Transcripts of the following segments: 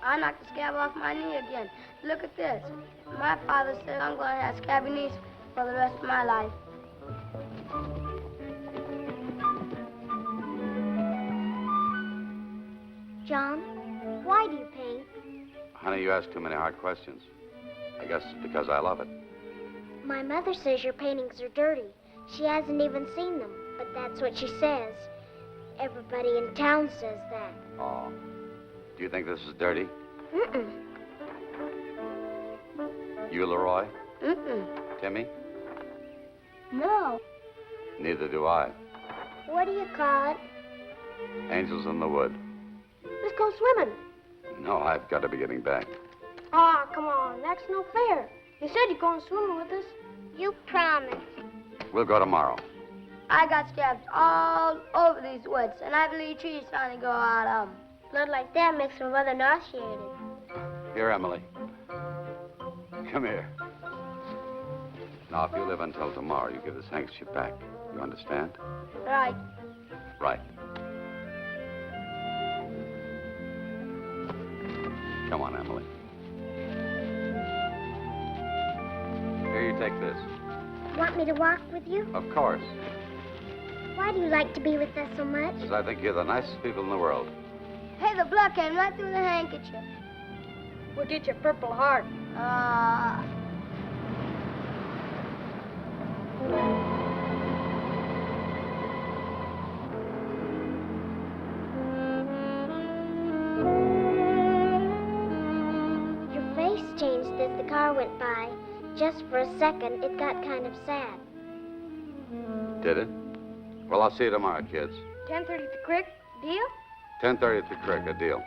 I knocked the scab off my knee again. Look at this. My father said I'm going to have scabby knees for the rest of my life. John, why do you paint? Honey, you ask too many hard questions. I guess it's because I love it. My mother says your paintings are dirty. She hasn't even seen them, but that's what she says. Everybody in town says that. Oh. Do you think this is dirty? Mm-mm. You, Leroy? Mm-mm. Timmy? No. Neither do I. What do you call it? Angels in the wood. Let's go swimming. No, I've got to be getting back. Ah, come on. That's no fair. You said you're going swimming with us. You promised. We'll go tomorrow. I got scabs all over these woods, and I believe trees trying to go out of them. Blood like that makes my mother nauseated. Here, Emily. Come here. Now, if you live until tomorrow, you give this handkerchief back. You understand? Right. Right. Come on, Emily. Here, you take this. Want me to walk with you? Of course. Why do you like to be with us so much? Because I think you're the nicest people in the world. Hey, the blood came right through the handkerchief. We'll get your Purple Heart. Your face changed as the car went by. Just for a second, it got kind of sad. Did it? Well, I'll see you tomorrow, kids. 10:30 at the creek. Deal? 10:30 at the creek, a deal.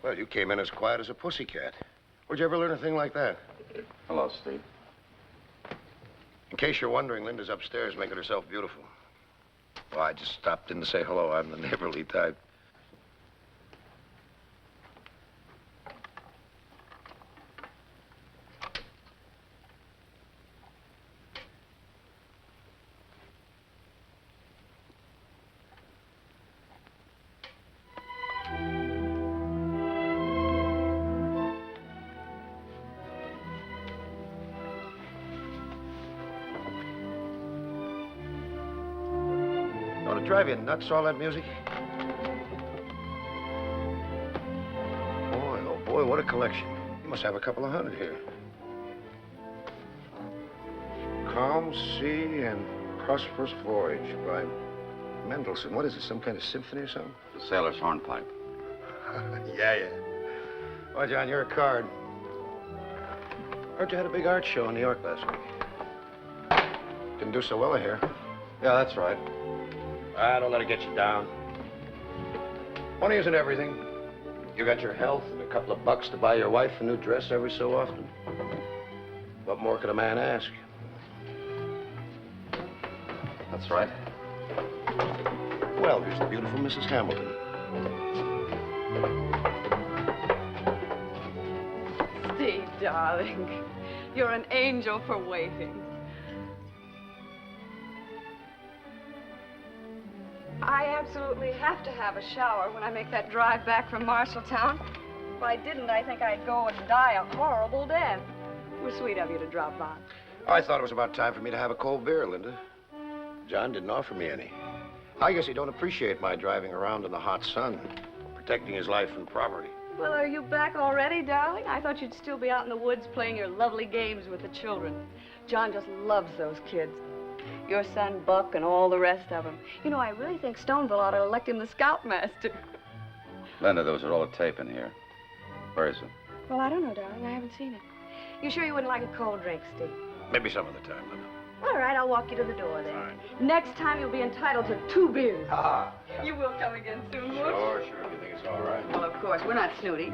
Well, you came in as quiet as a pussycat. Where'd you ever learn a thing like that? Hello, Steve. In case you're wondering, Linda's upstairs making herself beautiful. Well, I just stopped in to say hello. I'm the neighborly type. Don't it drive you nuts, all that music? Boy, oh boy, what a collection. You must have a couple of hundred here. Calm Sea and Prosperous Voyage by Mendelssohn. What is it, some kind of symphony or something? The sailor's hornpipe. Yeah. Well, John, you're a card. Heard you had a big art show in New York last week. Didn't do so well here. Yeah, that's right. Don't let it get you down. Money isn't everything. You got your health and a couple of bucks to buy your wife a new dress every so often. What more could a man ask? That's right. Well, here's the beautiful Mrs. Hamilton. Steve, darling. You're an angel for waiting. I absolutely have to have a shower when I make that drive back from Marshalltown. If I didn't, I think I'd go and die a horrible death. It was sweet of you to drop by. I thought it was about time for me to have a cold beer, Linda. John didn't offer me any. I guess he don't appreciate my driving around in the hot sun, protecting his life and property. Well, are you back already, darling? I thought you'd still be out in the woods playing your lovely games with the children. John just loves those kids. Your son, Buck, and all the rest of them. You know, I really think Stoneville ought to elect him the scoutmaster. Linda, there was a roll of tape in here. Where is it? Well, I don't know, darling. I haven't seen it. You sure you wouldn't like a cold drink, Steve? Maybe some other time, Linda. All right, I'll walk you to the door then. All right. Next time you'll be entitled to 2 beers. Ah. You will come again soon, won't you? Sure, if you think it's all right. Well, of course, we're not snooty.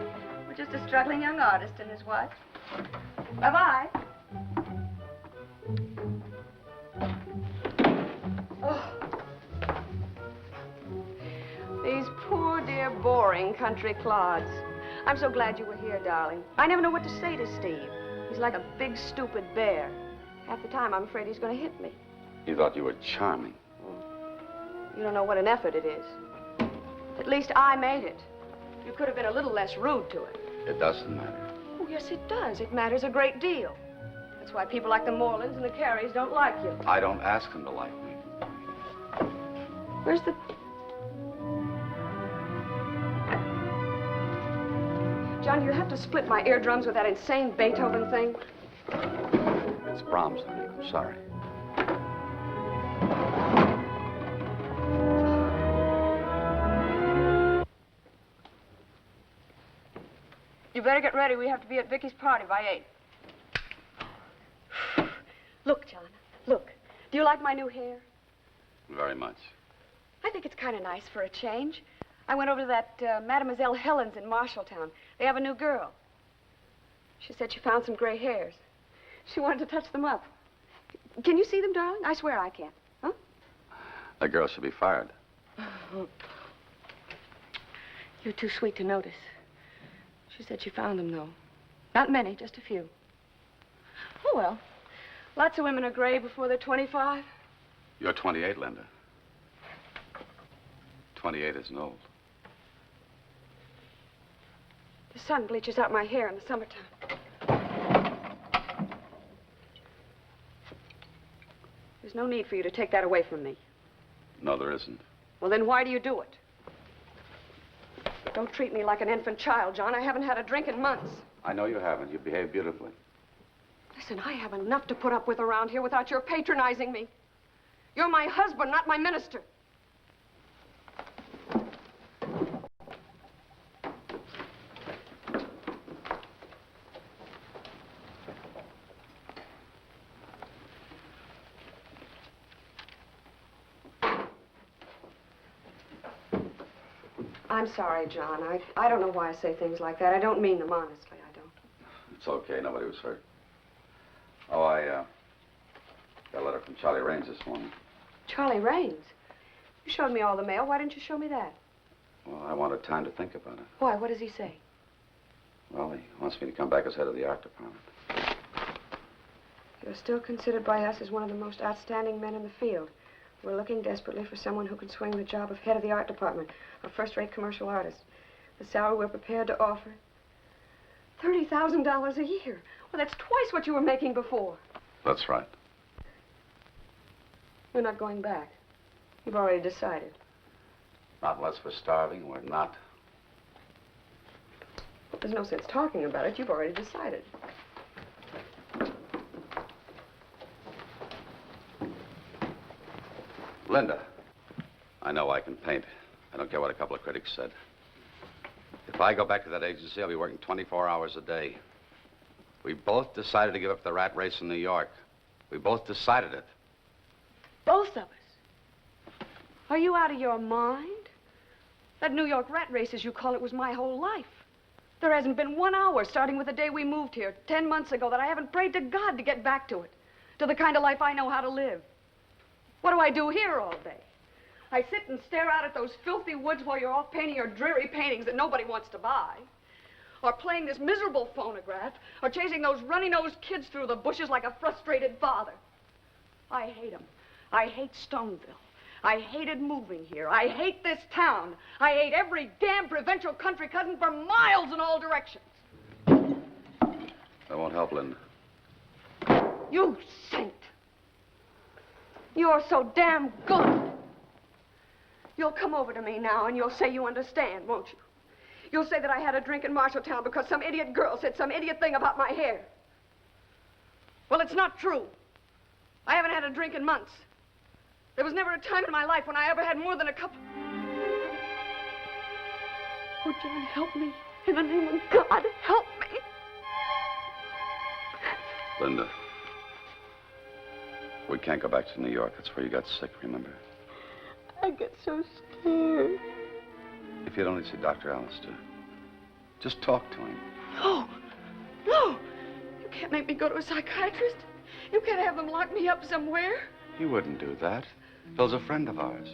We're just a struggling young artist and his wife. Bye-bye. Oh. These poor, dear, boring country clods. I'm so glad you were here, darling. I never know what to say to Steve. He's like a big, stupid bear. Half the time, I'm afraid he's going to hit me. He thought you were charming. You don't know what an effort it is. At least I made it. You could have been a little less rude to it. It doesn't matter. Oh, yes, it does. It matters a great deal. That's why people like the Morlands and the Careys don't like you. I don't ask him to like me. Where's the... John, you have to split my eardrums with that insane Beethoven thing. It's Brahms, honey. I'm sorry. You better get ready. We have to be at Vicky's party by 8. Look, John, look. Do you like my new hair? Very much. I think it's kind of nice for a change. I went over to that Mademoiselle Helen's in Marshalltown. They have a new girl. She said she found some gray hairs. She wanted to touch them up. Can you see them, darling? I swear I can. Huh? That girl should be fired. You're too sweet to notice. She said she found them, though. Not many, just a few. Oh, well. Lots of women are gray before they're 25. You're 28, Linda. 28 isn't old. The sun bleaches out my hair in the summertime. There's no need for you to take that away from me. No, there isn't. Well, then why do you do it? Don't treat me like an infant child, John. I haven't had a drink in months. I know you haven't. You behave beautifully. Listen, I have enough to put up with around here without your patronizing me. You're my husband, not my minister. I'm sorry, John. I don't know why I say things like that. I don't mean them honestly. I don't. It's okay. Nobody was hurt. Oh, I got a letter from Charlie Raines this morning. Charlie Raines? You showed me all the mail. Why didn't you show me that? Well, I wanted time to think about it. Why? What does he say? Well, he wants me to come back as head of the art department. You're still considered by us as one of the most outstanding men in the field. We're looking desperately for someone who can swing the job of head of the art department, a first-rate commercial artist. The salary we're prepared to offer, $30,000 a year. Well, that's twice what you were making before. That's right. We're not going back. You've already decided. Not unless we're starving. We're not. There's no sense talking about it. You've already decided. Linda, I know I can paint. I don't care what a couple of critics said. If I go back to that agency, I'll be working 24 hours a day. We both decided to give up the rat race in New York. We both decided it. Both of us? Are you out of your mind? That New York rat race, as you call it, was my whole life. There hasn't been 1 hour, starting with the day we moved here 10 months ago, that I haven't prayed to God to get back to it, to the kind of life I know how to live. What do I do here all day? I sit and stare out at those filthy woods while you're off painting your dreary paintings that nobody wants to buy. or playing this miserable phonograph, or chasing those runny-nosed kids through the bushes like a frustrated father. I hate them. I hate Stoneville. I hated moving here. I hate this town. I hate every damn provincial country cousin for miles in all directions. That won't help, Linda. You saint. You're so damn good. You'll come over to me now and you'll say you understand, won't you? You'll say that I had a drink in Marshalltown because some idiot girl said some idiot thing about my hair. Well, it's not true. I haven't had a drink in months. There was never a time in my life when I ever had more than a cup. Oh, John, help me. In the name of God, help me. Linda, we can't go back to New York. That's where you got sick, remember? I get so scared. If you'd only see Dr. Allister, just talk to him. No, no. You can't make me go to a psychiatrist. You can't have them lock me up somewhere. He wouldn't do that. Phil's a friend of ours.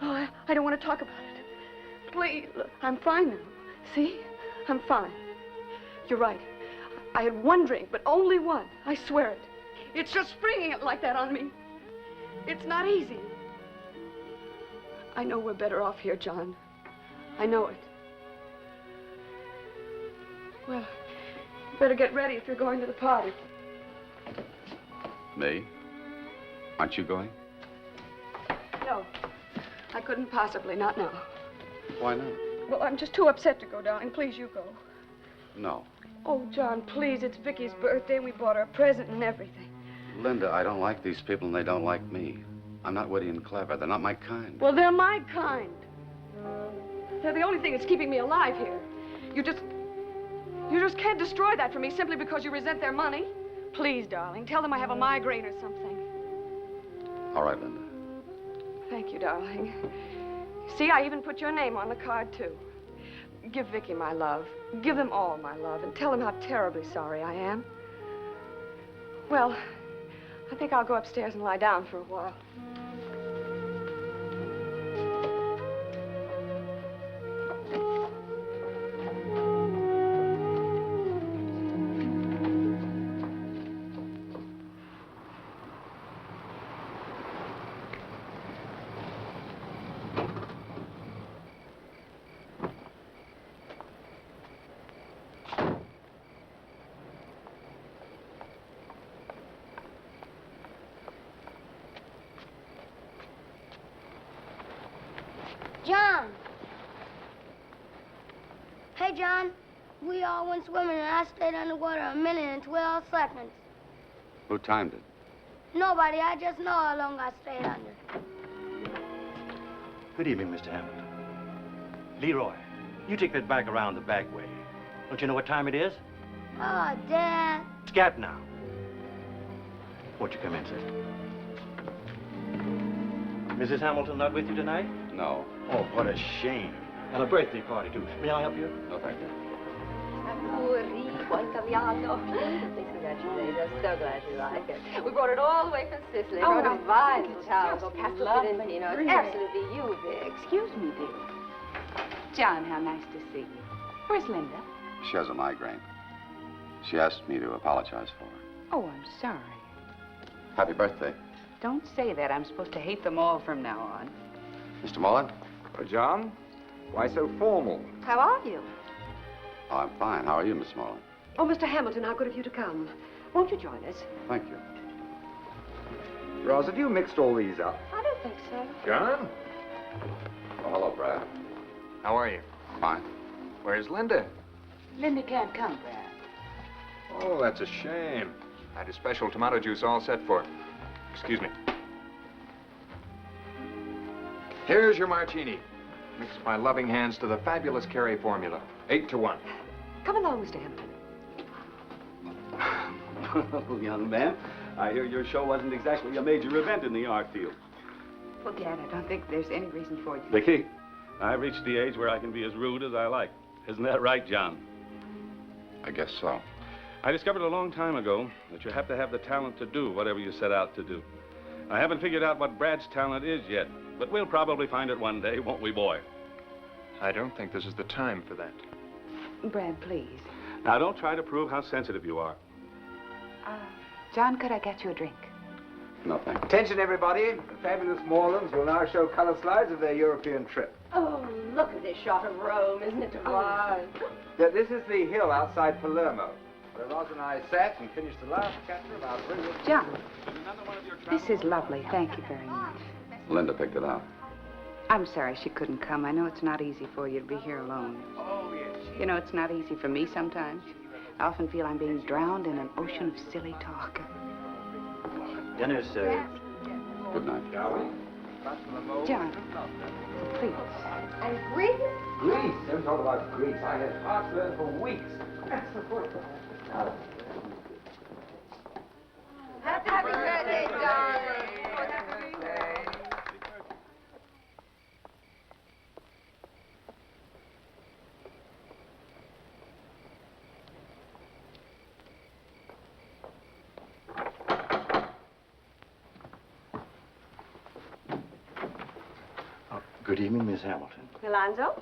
No, I don't want to talk about it. Please, look, I'm fine now. See? I'm fine. You're right. I had one drink, but only one. I swear it. It's just springing it like that on me. It's not easy. I know we're better off here, John. I know it. Well, you better get ready if you're going to the party. Me? Aren't you going? No, I couldn't possibly, not now. Why not? Well, I'm just too upset to go, darling. Please, you go. No. Oh, John, please, it's Vicky's birthday and we bought her a present and everything. Linda, I don't like these people and they don't like me. I'm not witty and clever. They're not my kind. Well, they're my kind. They're the only thing that's keeping me alive here. You just can't destroy that for me simply because you resent their money. Please, darling, tell them I have a migraine or something. All right, Linda. Thank you, darling. See, I even put your name on the card, too. Give Vicky my love. Give them all my love, and tell them how terribly sorry I am. Well, I think I'll go upstairs and lie down for a while. John. Hey, John. We all went swimming and I stayed underwater a minute and 12 seconds. Who timed it? Nobody. I just know how long I stayed under. Good evening, Mr. Hamilton. Leroy, you take that bag around the back way. Don't you know what time it is? Oh, Dad. Scat now. Won't you come in, sir? Mrs. Hamilton not with you tonight? No. Oh, what a shame. And a birthday party, too. May I help you? No, thank you. Buon caviato. Please congratulate us. So glad you like it. We brought it all the way from Sicily. Oh, Brought a no. fine It's towel. just Castle lovely. Fiorentino. It's Really. absolutely you, Vic. Excuse me, dear. John, how nice to see you. Where's Linda? She has a migraine. She asked me to apologize for her. Oh, I'm sorry. Happy birthday. Don't say that. I'm supposed to hate them all from now on. Mr. Mullen? Well, John, why so formal? How are you? Oh, I'm fine. How are you, Miss Mullen? Oh, Mr. Hamilton, how good of you to come. Won't you join us? Thank you. Roz, have you mixed all these up? I don't think so. John? Oh, hello, Brad. How are you? Fine. Where's Linda? Linda can't come, Brad. Oh, that's a shame. I had a special tomato juice all set for her. Excuse me. Here's your martini. Mix my loving hands to the fabulous Carey formula. 8-1. Come along, Mr. Hampton. Oh, young man, I hear your show wasn't exactly a major event in the art field. Well, Dad, I don't think there's any reason for you. Vicky, I've reached the age where I can be as rude as I like. Isn't that right, John? I guess so. I discovered a long time ago that you have to have the talent to do whatever you set out to do. I haven't figured out what Brad's talent is yet, but we'll probably find it one day, won't we, boy? I don't think this is the time for that. Brad, please. Now, don't try to prove how sensitive you are. John, could I get you a drink? No, thank you. Attention, everybody. The fabulous Morlands will now show color slides of their European trip. Oh, look at this shot of Rome. Isn't it divine? This is the hill outside Palermo, where Roz and I sat and finished the last chapter of our brilliant... John, this is lovely. Thank you very much. Linda picked it out. I'm sorry she couldn't come. I know it's not easy for you to be here alone. Oh, yes. You know, it's not easy for me sometimes. I often feel I'm being drowned in an ocean of silly talk. Dinner's served. Good night. John, please. And Greece? Greece. Don't talk about Greece. I had heartburn for weeks. Happy birthday, darling. Happy birthday. Good evening, Miss Hamilton. Alonzo?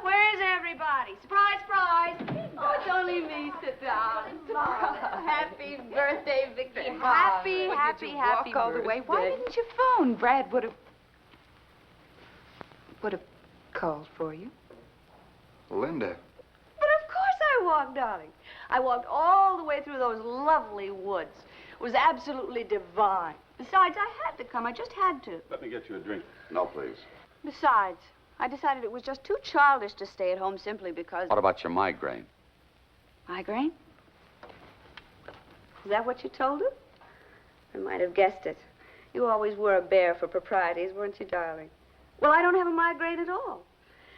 Where's everybody? Surprise, surprise. Oh, it's only me. Sit down. Happy birthday, Vicky. Happy Walk all the way. Why didn't you phone? Brad would have called for you. Linda. But of course I walked, darling. I walked all the way through those lovely woods. It was absolutely divine. Besides, I had to come. I just had to. Let me get you a drink. No, please. Besides, I decided it was just too childish to stay at home simply because... What about your migraine? Migraine? Is that what you told him? I might have guessed it. You always were a bear for proprieties, weren't you, darling? Well, I don't have a migraine at all.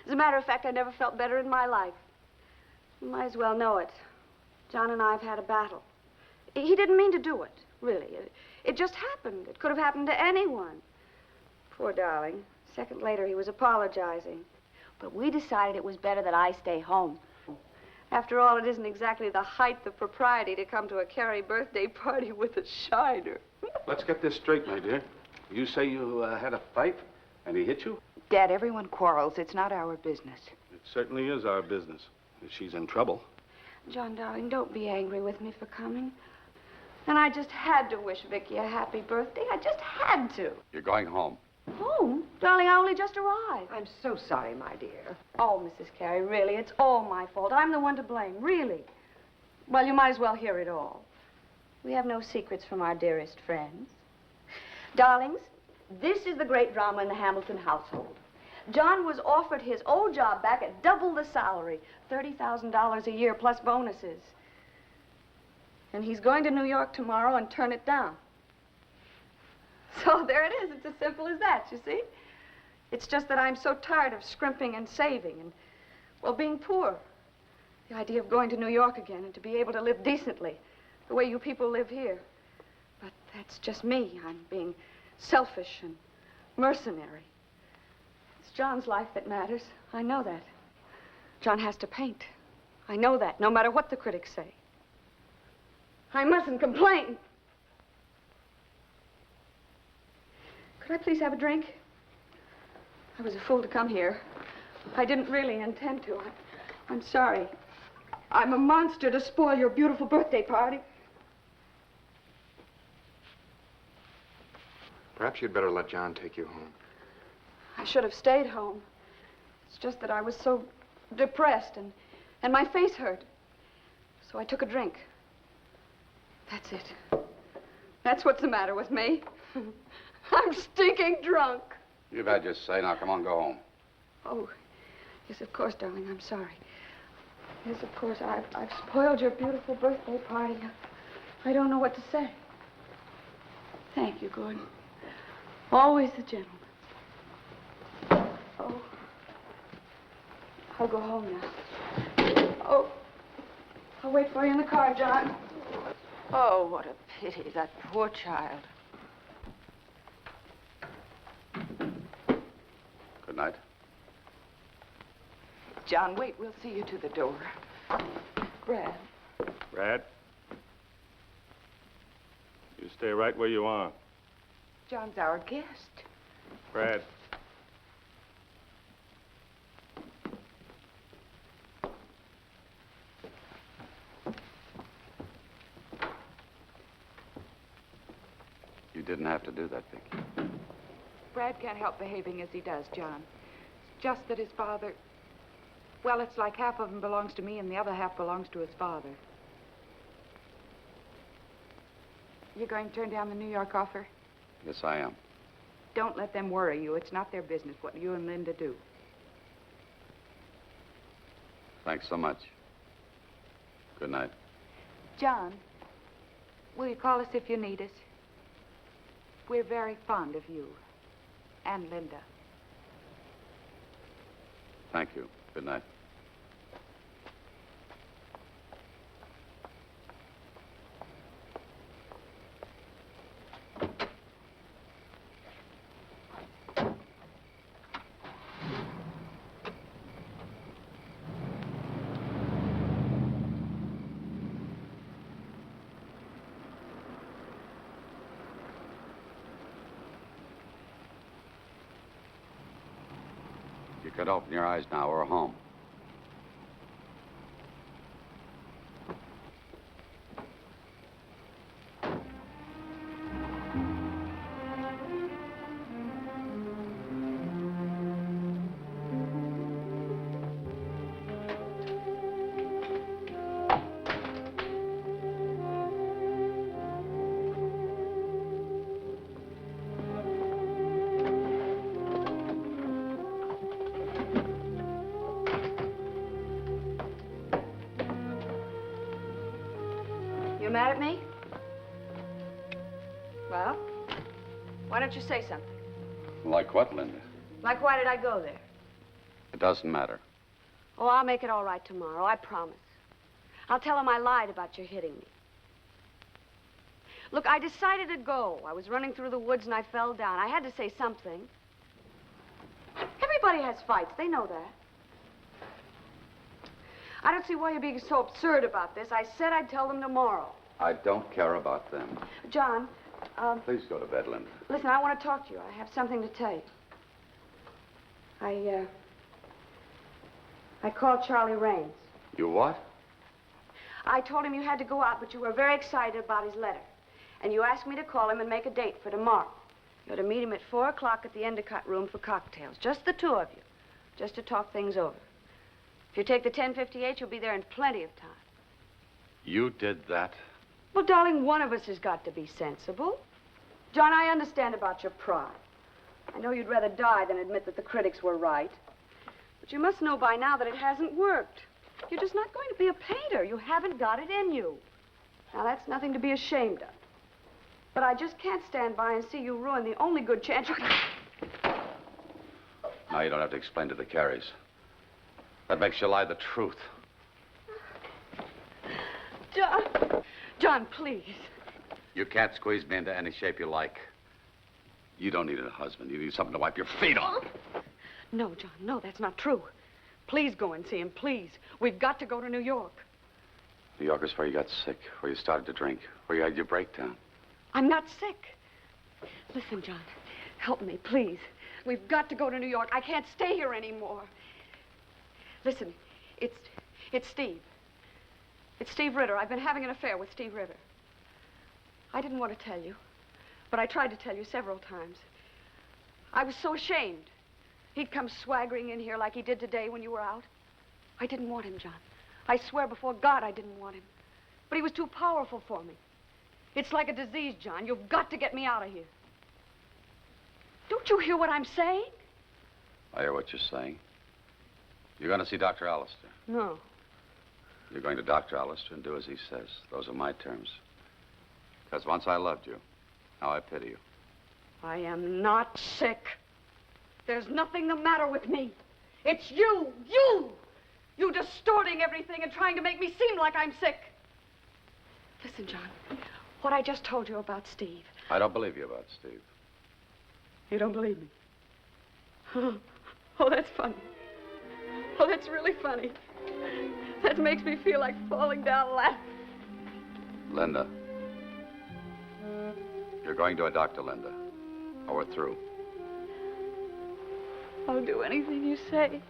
As a matter of fact, I never felt better in my life. You might as well know it. John and I have had a battle. He didn't mean to do it, really. It just happened. It could have happened to anyone. Poor darling. A second later, he was apologizing. But we decided it was better that I stay home. After all, it isn't exactly the height of propriety to come to a Carrie birthday party with a shiner. Let's get this straight, my dear. You say you had a fight and he hit you? Dad, everyone quarrels. It's not our business. It certainly is our business. If she's in trouble. John, darling, don't be angry with me for coming. And I just had to wish Vicky a happy birthday. I just had to. You're going home. Home? Darling, I only just arrived. I'm so sorry, my dear. Oh, Mrs. Carey, really, it's all my fault. I'm the one to blame, really. Well, you might as well hear it all. We have no secrets from our dearest friends. Darlings, this is the great drama in the Hamilton household. John was offered his old job back at double the salary, $30,000 a year plus bonuses. And he's going to New York tomorrow and turn it down. So there it is. It's as simple as that, you see? It's just that I'm so tired of scrimping and saving and, well, being poor. The idea of going to New York again and to be able to live decently, the way you people live here. But that's just me. I'm being selfish and mercenary. It's John's life that matters. I know that. John has to paint. I know that, no matter what the critics say. I mustn't complain. Could I please have a drink? I was a fool to come here. I didn't really intend to. I'm sorry. I'm a monster to spoil your beautiful birthday party. Perhaps you'd better let John take you home. I should have stayed home. It's just that I was so depressed and my face hurt. So I took a drink. That's it. That's what's the matter with me. I'm stinking drunk. You've had your say. Now, come on, go home. Oh, yes, of course, darling. I'm sorry. Yes, of course. I've spoiled your beautiful birthday party. I don't know what to say. Thank you, Gordon. Always the gentleman. Oh. I'll go home now. Oh. I'll wait for you in the car, John. Oh, what a pity, that poor child. Good night. John, wait, we'll see you to the door. Brad. Brad? You stay right where you are. John's our guest. Brad. didn't have to do that, Vicky. Brad can't help behaving as he does, John. It's just that his father... Well, it's like half of him belongs to me and the other half belongs to his father. You're going to turn down the New York offer? Yes, I am. Don't let them worry you. It's not their business what you and Linda do. Thanks so much. Good night. John, will you call us if you need us? We're very fond of you and Linda. Thank you. Good night. You could open your eyes now. We're home. You mad at me? Well, why don't you say something? Like what, Linda? Like, why did I go there? It doesn't matter. Oh, I'll make it all right tomorrow, I promise. I'll tell him I lied about your hitting me. Look, I decided to go. I was running through the woods and I fell down. I had to say something. Everybody has fights, they know that. I don't see why you're being so absurd about this. I said I'd tell them tomorrow. I don't care about them. John, Please go to bed, Linda. listen, I want to talk to you. I have something to tell you. I called Charlie Raines. You what? I told him you had to go out, but you were very excited about his letter. And you asked me to call him and make a date for tomorrow. You're to meet him at 4 o'clock at the Endicott room for cocktails. Just the two of you. Just to talk things over. If you take the 10:58, you'll be there in plenty of time. You did that? Well, darling, one of us has got to be sensible. John, I understand about your pride. I know you'd rather die than admit that the critics were right. But you must know by now that it hasn't worked. You're just not going to be a painter. You haven't got it in you. Now, that's nothing to be ashamed of. But I just can't stand by and see you ruin the only good chance you can... Now you don't have to explain to the Carries. That makes you lie the truth. John! John, please. You can't squeeze me into any shape you like. You don't need a husband. You need something to wipe your feet on. No, John, no, that's not true. Please go and see him, please. We've got to go to New York. New York is where you got sick, where you started to drink, where you had your breakdown. I'm not sick. Listen, John, help me, please. We've got to go to New York. I can't stay here anymore. Listen, it's Steve. It's Steve Ritter. I've been having an affair with Steve Ritter. I didn't want to tell you, but I tried to tell you several times. I was so ashamed. He'd come swaggering in here like he did today when you were out. I didn't want him, John. I swear before God I didn't want him. But he was too powerful for me. It's like a disease, John. You've got to get me out of here. Don't you hear what I'm saying? I hear what you're saying. You're going to see Dr. Allister. No. You're going to Dr. Allister and do as he says. Those are my terms. Because once I loved you, now I pity you. I am not sick. There's nothing the matter with me. It's you! You distorting everything and trying to make me seem like I'm sick. Listen, John, what I just told you about Steve. I don't believe you about Steve. You don't believe me? Oh, that's funny. Oh, that's really funny. That makes me feel like falling down laughing. Linda. You're going to a doctor, Linda. Or we're through. I'll do anything you say.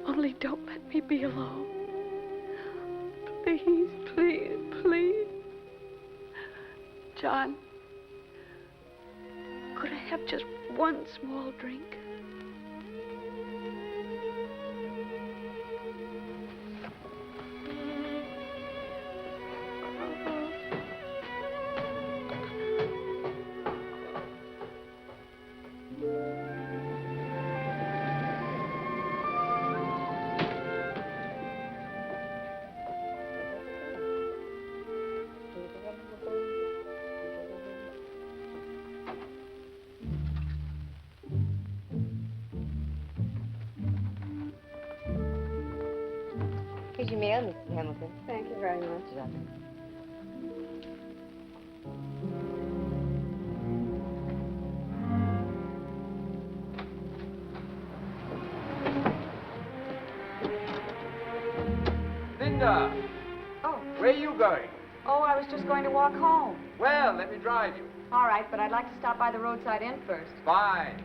Only don't let me be alone. Please, please, please. John, could I have just one small drink? Here's your meal, Mrs. Hamilton. Thank you very much. Linda! Oh. Where are you going? Oh, I was just going to walk home. Well, let me drive you. All right, but I'd like to stop by the roadside inn first. Fine.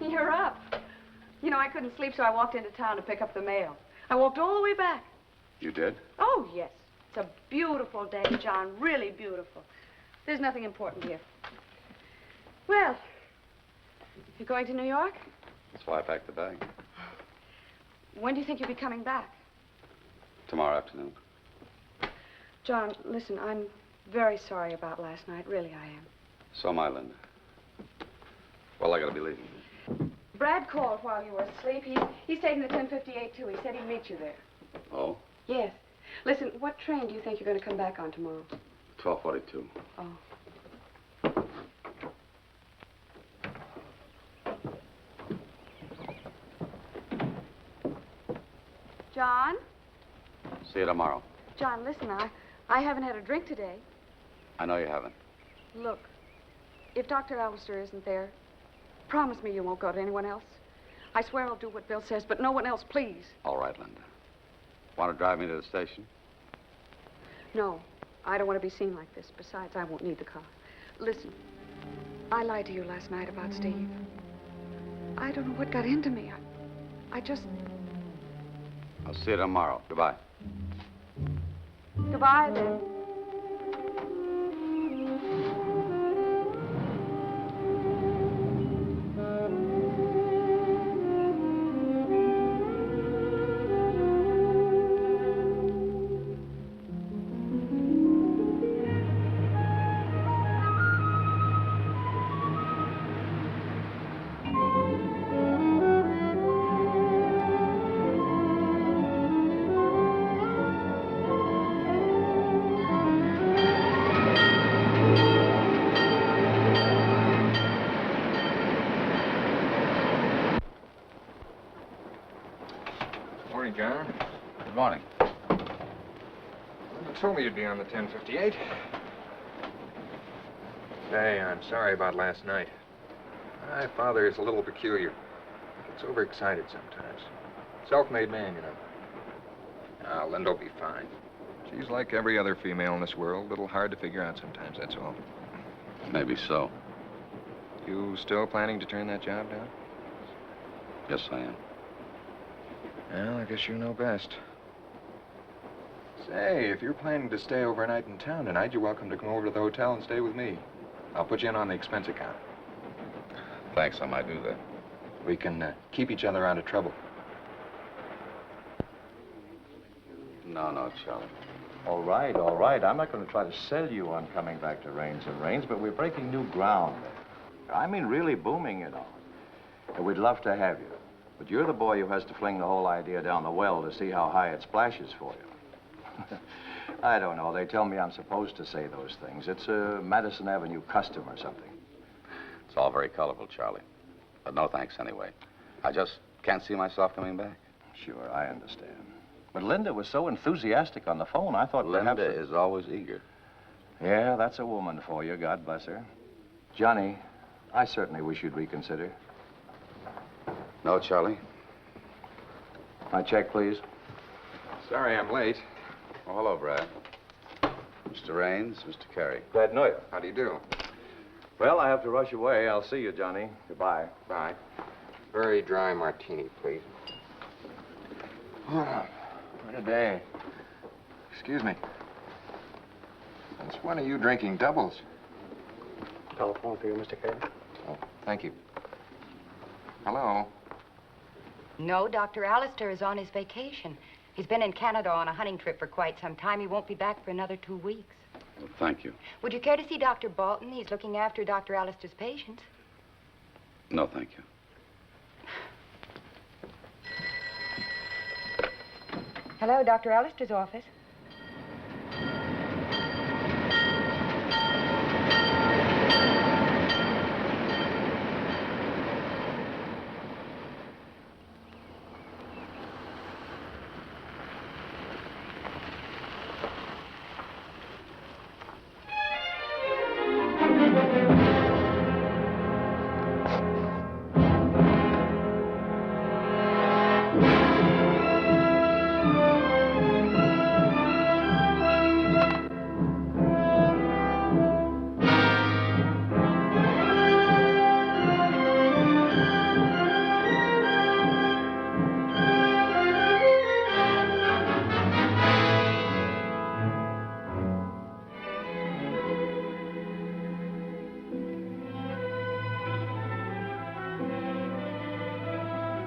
You're up. You know, I couldn't sleep, so I walked into town to pick up the mail. I walked all the way back. You did? Oh, yes. It's a beautiful day, John. Really beautiful. There's nothing important here. Well, you're going to New York? That's why I packed the bag. When do you think you'll be coming back? Tomorrow afternoon. John, listen, I'm very sorry about last night. Really, I am. So am I, Linda. Well, I gotta be leaving. Brad called while you were asleep. He's taking the 10:58 too. He said he'd meet you there. Oh? Yes. Listen, what train do you think you're going to come back on tomorrow? 12:42. Oh. John? See you tomorrow. John, listen, I haven't had a drink today. I know you haven't. Look, if Dr. Alistair isn't there, promise me you won't go to anyone else. I swear I'll do what Bill says, but no one else, please. All right, Linda. Want to drive me to the station? No, I don't want to be seen like this. Besides, I won't need the car. Listen, I lied to you last night about Steve. I don't know what got into me. I just... I'll see you tomorrow. Goodbye. Goodbye, then. Morning, John. Good morning. You told me you'd be on the 10:58. Say, I'm sorry about last night. My father is a little peculiar. Gets overexcited sometimes. Self-made man, you know. Linda'll be fine. She's like every other female in this world, a little hard to figure out sometimes, that's all. Maybe so. You still planning to turn that job down? Yes, I am. Well, I guess you know best. Say, if you're planning to stay overnight in town tonight, you're welcome to come over to the hotel and stay with me. I'll put you in on the expense account. Thanks, I might do that. We can keep each other out of trouble. No, Charlie. All right. I'm not going to try to sell you on coming back to Rains and Rains, but we're breaking new ground. I mean, really booming, you know. And we'd love to have you. But you're the boy who has to fling the whole idea down the well to see how high it splashes for you. I don't know. They tell me I'm supposed to say those things. It's a Madison Avenue custom or something. It's all very colorful, Charlie. But no thanks anyway. I just can't see myself coming back. Sure, I understand. But Linda was so enthusiastic on the phone, I thought Linda perhaps... is always eager. Yeah, that's a woman for you. God bless her. Johnny, I certainly wish you'd reconsider. No, Charlie? My check, please. Sorry I'm late. Oh, hello, Brad. Mr. Raines, Mr. Carey. Glad to know you. How do you do? Well, I have to rush away. I'll see you, Johnny. Goodbye. Bye. Very dry martini, please. What a day. Excuse me. Since when are you drinking doubles? Telephone for you, Mr. Carey. Oh, thank you. Hello? No, Dr. Alistair is on his vacation. He's been in Canada on a hunting trip for quite some time. He won't be back for another 2 weeks. Well, thank you. Would you care to see Dr. Bolton? He's looking after Dr. Alistair's patients. No, thank you. Hello, Dr. Alistair's office.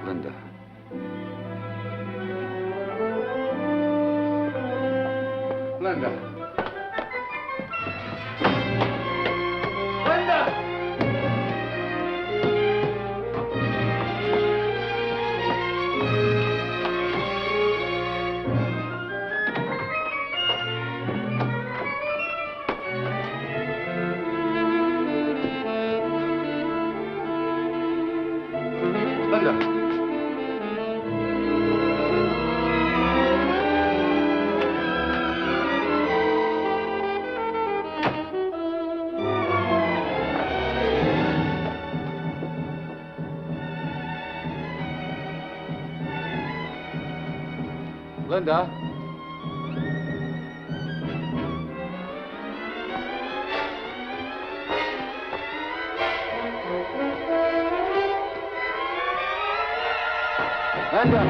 Linda. Linda. Linda! Linda. Linda. Linda.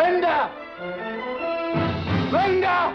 Linda! Linda!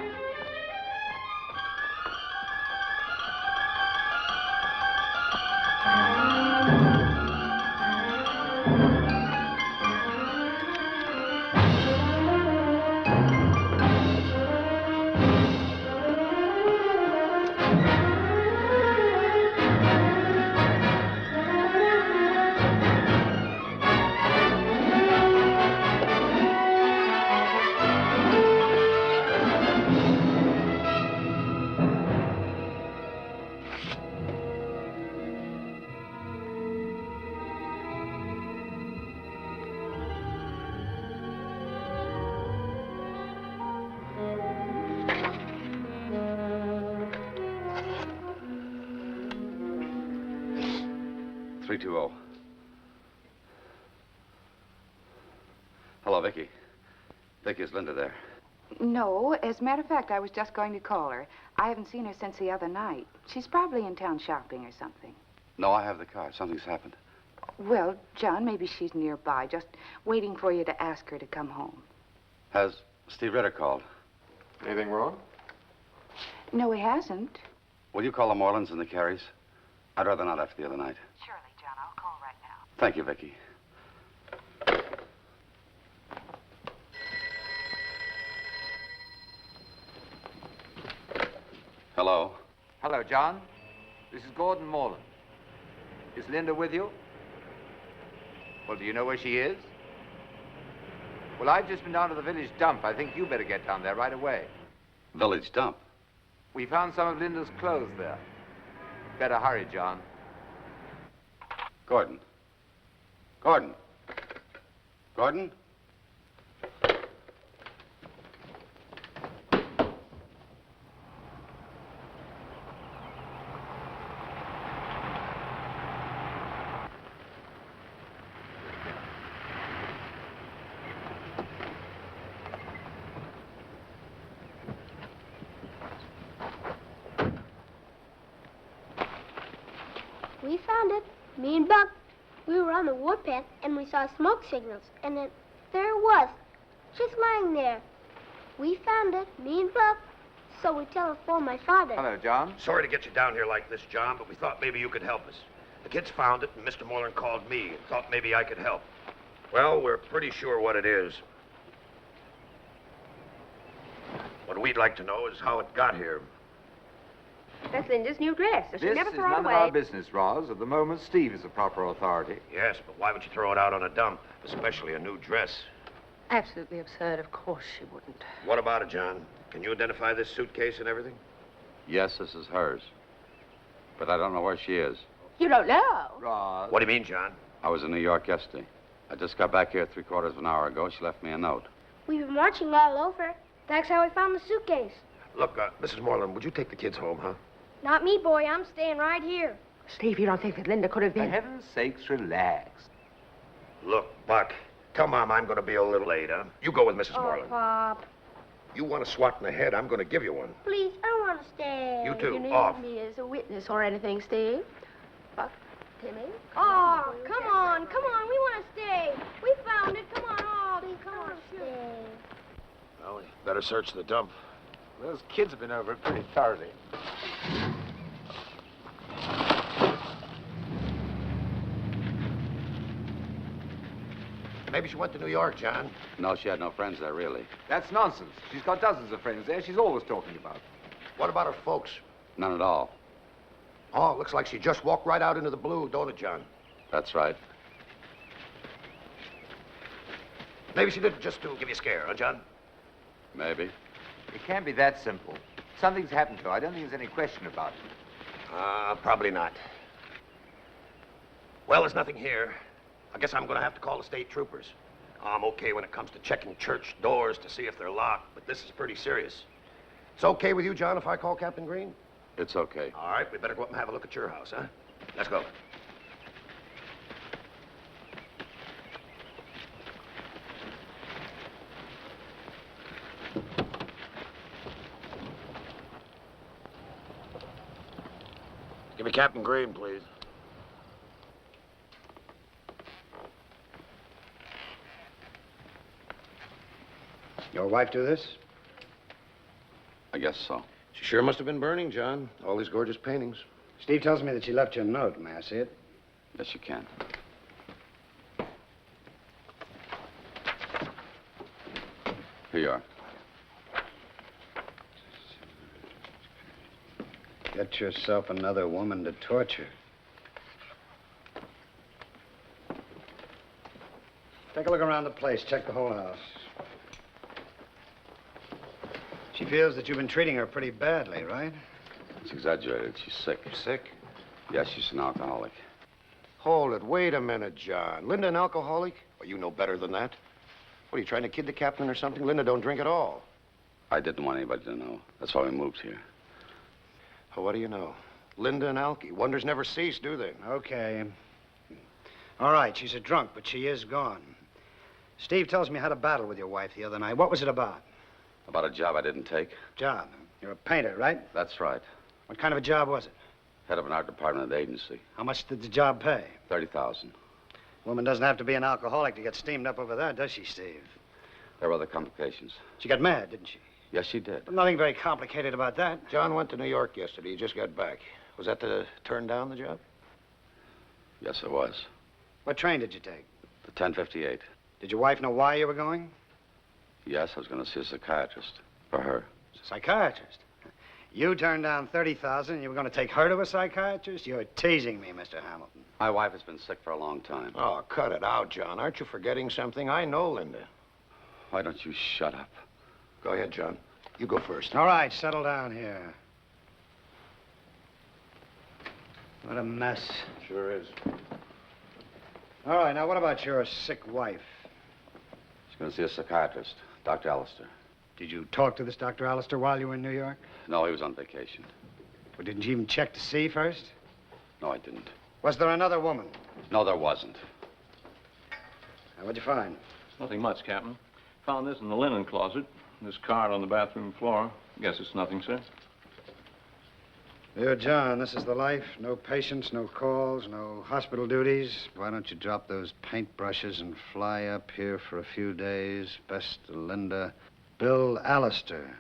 Hello, Vicky. Vicky, is Linda there? No, as a matter of fact, I was just going to call her. I haven't seen her since the other night. She's probably in town shopping or something. No, I have the car. Something's happened. Well, John, maybe she's nearby, just waiting for you to ask her to come home. Has Steve Ritter called? Anything wrong? No, he hasn't. Will you call the Morelands and the Careys? I'd rather not after the other night. Surely, John. I'll call right now. Thank you, Vicky. Hello. Hello, John. This is Gordon Morland. Is Linda with you? Well, do you know where she is? Well, I've just been down to the village dump. I think you better get down there right away. Village dump? We found some of Linda's clothes there. Better hurry, John. Gordon. Gordon. Gordon? We found it. Me and Buck. We were on the warpath, and we saw smoke signals, and then there it was, just lying there. We found it, me and Buck, so we telephoned my father. Hello, John. Sorry to get you down here like this, John, but we thought maybe you could help us. The kids found it, and Mr. Moreland called me and thought maybe I could help. Well, we're pretty sure what it is. What we'd like to know is how it got here. That's Linda's new dress. So she'd This never is throw it none of away. our business, Roz. At the moment, Steve is the proper authority. Yes, but why would you throw it out on a dump, especially a new dress? Absolutely absurd. Of course she wouldn't. What about it, John? Can you identify this suitcase and everything? Yes, this is hers. But I don't know where she is. You don't know? Roz. What do you mean, John? I was in New York yesterday. I just got back here 3/4 of an hour ago. She left me a note. We've been marching all over. That's how we found the suitcase. Look, Mrs. Moreland, would you take the kids home, huh? Not me, boy. I'm staying right here. Steve, you don't think that Linda could have For been... heaven's sakes, relax. Look, Buck, tell Mom I'm going to be a little late, huh? You go with Mrs. Oh, Moreland. Pop. You want a swat in the head, I'm going to give you one. Please, I don't want to stay. You too, You need off. me as a witness or anything, Steve? Buck, Timmy? Oh, come on. Come on. We want to stay. We found it. Come on. Oh, come on, stay. Well, we better search the dump. Those kids have been over it pretty thoroughly. Maybe she went to New York, John. No, she had no friends there, really. That's nonsense. She's got dozens of friends there. She's always talking about them. What about her folks? None at all. Oh, it looks like she just walked right out into the blue, don't it, John? That's right. Maybe she did it just to give you a scare, huh, John? Maybe. It can't be that simple. Something's happened to her. I don't think there's any question about it. Probably not. Well, there's nothing here. I guess I'm going to have to call the state troopers. I'm okay when it comes to checking church doors to see if they're locked, but this is pretty serious. It's okay with you, John, if I call Captain Green? It's okay. All right, we better go up and have a look at your house, huh? Let's go. Give me Captain Green, please. Your wife do this? I guess so. She sure must have been burning, John. All these gorgeous paintings. Steve tells me that she left you a note. May I see it? Yes, you can. Here you are. Get yourself another woman to torture. Take a look around the place. Check the whole house. She feels that you've been treating her pretty badly, right? It's exaggerated. She's sick. Sick? Yes, she's an alcoholic. Hold it. Wait a minute, John. Linda an alcoholic? Well, you know better than that. What, are you trying to kid the captain or something? Linda don't drink at all. I didn't want anybody to know. That's why we moved here. Oh, what do you know? Linda and Alky. Wonders never cease, do they? Okay. All right, she's a drunk, but she is gone. Steve tells me you had a battle with your wife the other night. What was it about? About a job I didn't take. Job. You're a painter, right? That's right. What kind of a job was it? Head of an art department at the agency. How much did the job pay? $30,000. Woman doesn't have to be an alcoholic to get steamed up over that, does she, Steve? There were other complications. She got mad, didn't she? Yes, she did. But nothing very complicated about that. John went to New York yesterday. He just got back. Was that to turn down the job? Yes, it was. What train did you take? The 10:58. Did your wife know why you were going? Yes, I was going to see a psychiatrist. For her. Psychiatrist? You turned down $30,000 and you were going to take her to a psychiatrist? You're teasing me, Mr. Hamilton. My wife has been sick for a long time. Oh, cut it out, John. Aren't you forgetting something? I know Linda. Why don't you shut up? Go ahead, John. You go first. All right, settle down here. What a mess. Sure is. All right, now what about your sick wife? She's going to see a psychiatrist, Dr. Allister. Did you talk to this Dr. Allister while you were in New York? No, he was on vacation. Well, didn't you even check to see first? No, I didn't. Was there another woman? No, there wasn't. Now, what'd you find? Nothing much, Captain. Found this in the linen closet. This card on the bathroom floor. Guess it's nothing, sir. Dear John, this is the life. No patients, no calls, no hospital duties. Why don't you drop those paintbrushes and fly up here for a few days? Best, Linda. Bill Allister.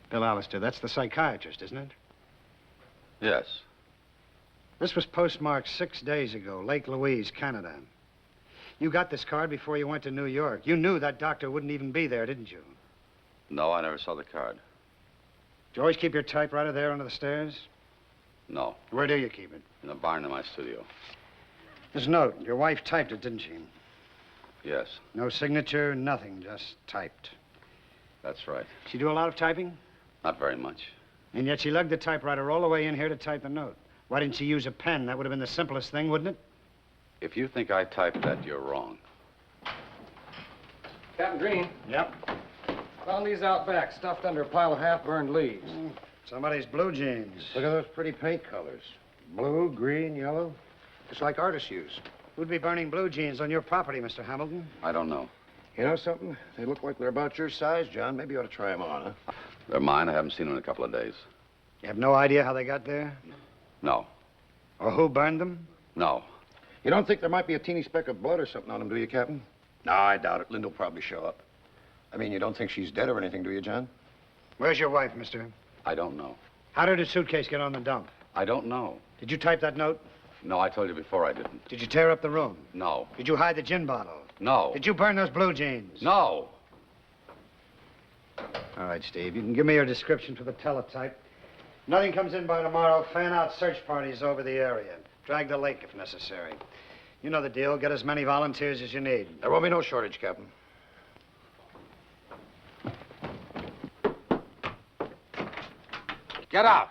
Bill Allister, that's the psychiatrist, isn't it? Yes. This was postmarked 6 days ago, Lake Louise, Canada. You got this card before you went to New York. You knew that doctor wouldn't even be there, didn't you? No, I never saw the card. Did you always keep your typewriter there under the stairs? No. Where do you keep it? In the barn in my studio. This note, your wife typed it, didn't she? Yes, No signature, nothing, just typed. that's right. She do a lot of typing? Not very much. And yet she lugged the typewriter all the way in here to type the note. Why didn't she use a pen? That would have been the simplest thing, wouldn't it? If you think I typed that, you're wrong. Captain Green. Yep. Found these out back, stuffed under a pile of half-burned leaves. Somebody's blue jeans. Look at those pretty paint colors. Blue, green, yellow. Just like artists use. Who'd be burning blue jeans on your property, Mr. Hamilton? I don't know. You know something? They look like they're about your size, John. Maybe you ought to try them on, huh? They're mine. I haven't seen them in a couple of days. You have no idea how they got there? No. Or who burned them? No. You don't think there might be a teeny speck of blood or something on them, do you, Captain? No, I doubt it. Linda will probably show up. I mean, you don't think she's dead or anything, do you, John? Where's your wife, mister? I don't know. How did her suitcase get on the dump? I don't know. Did you type that note? No, I told you before I didn't. Did you tear up the room? No. Did you hide the gin bottle? No. Did you burn those blue jeans? No. All right, Steve. You can give me your description for the teletype. Nothing comes in by tomorrow. Fan out search parties over the area. Drag the lake if necessary. You know the deal. Get as many volunteers as you need. There won't be no shortage, Captain. Get out.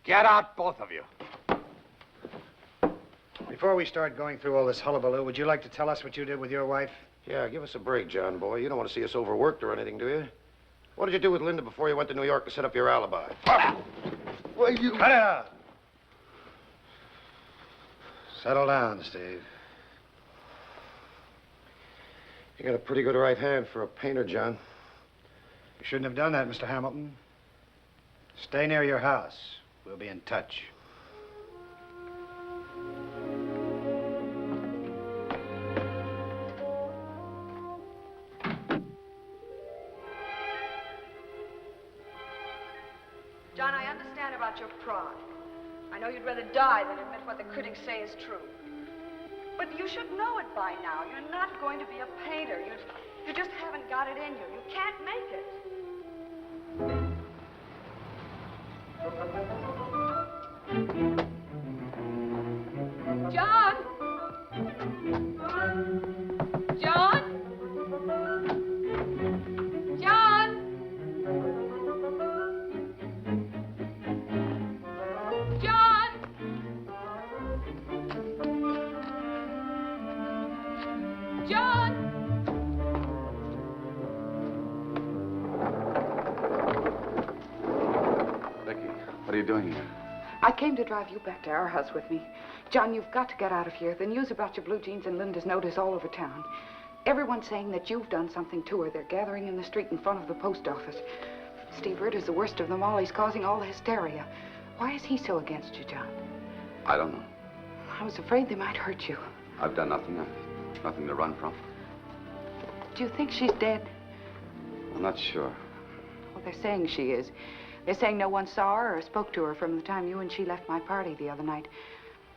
Get out, both of you. Before we start going through all this hullabaloo, would you like to tell us what you did with your wife? Yeah, give us a break, John, boy. You don't want to see us overworked or anything, do you? What did you do with Linda before you went to New York to set up your alibi? Well, you... Cut it out. Settle down, Steve. You got a pretty good right hand for a painter, John. You shouldn't have done that, Mr. Hamilton. Stay near your house. We'll be in touch. John, I understand about your pride. I know you'd rather die than admit what the critics say is true. But you should know it by now. You're not going to be a painter. You just haven't got it in you. You can't make it. John! John! John! John! John! Becky, what are you doing here? I came to drive you back to our house with me. John, you've got to get out of here. The news about your blue jeans and Linda's note is all over town. Everyone's saying that you've done something to her. They're gathering in the street in front of the post office. Steve Ritt is the worst of them all. He's causing all the hysteria. Why is he so against you, John? I don't know. I was afraid they might hurt you. I've done nothing. I've nothing to run from. Do you think she's dead? I'm not sure. Well, they're saying she is. They're saying no one saw her or spoke to her from the time you and she left my party the other night.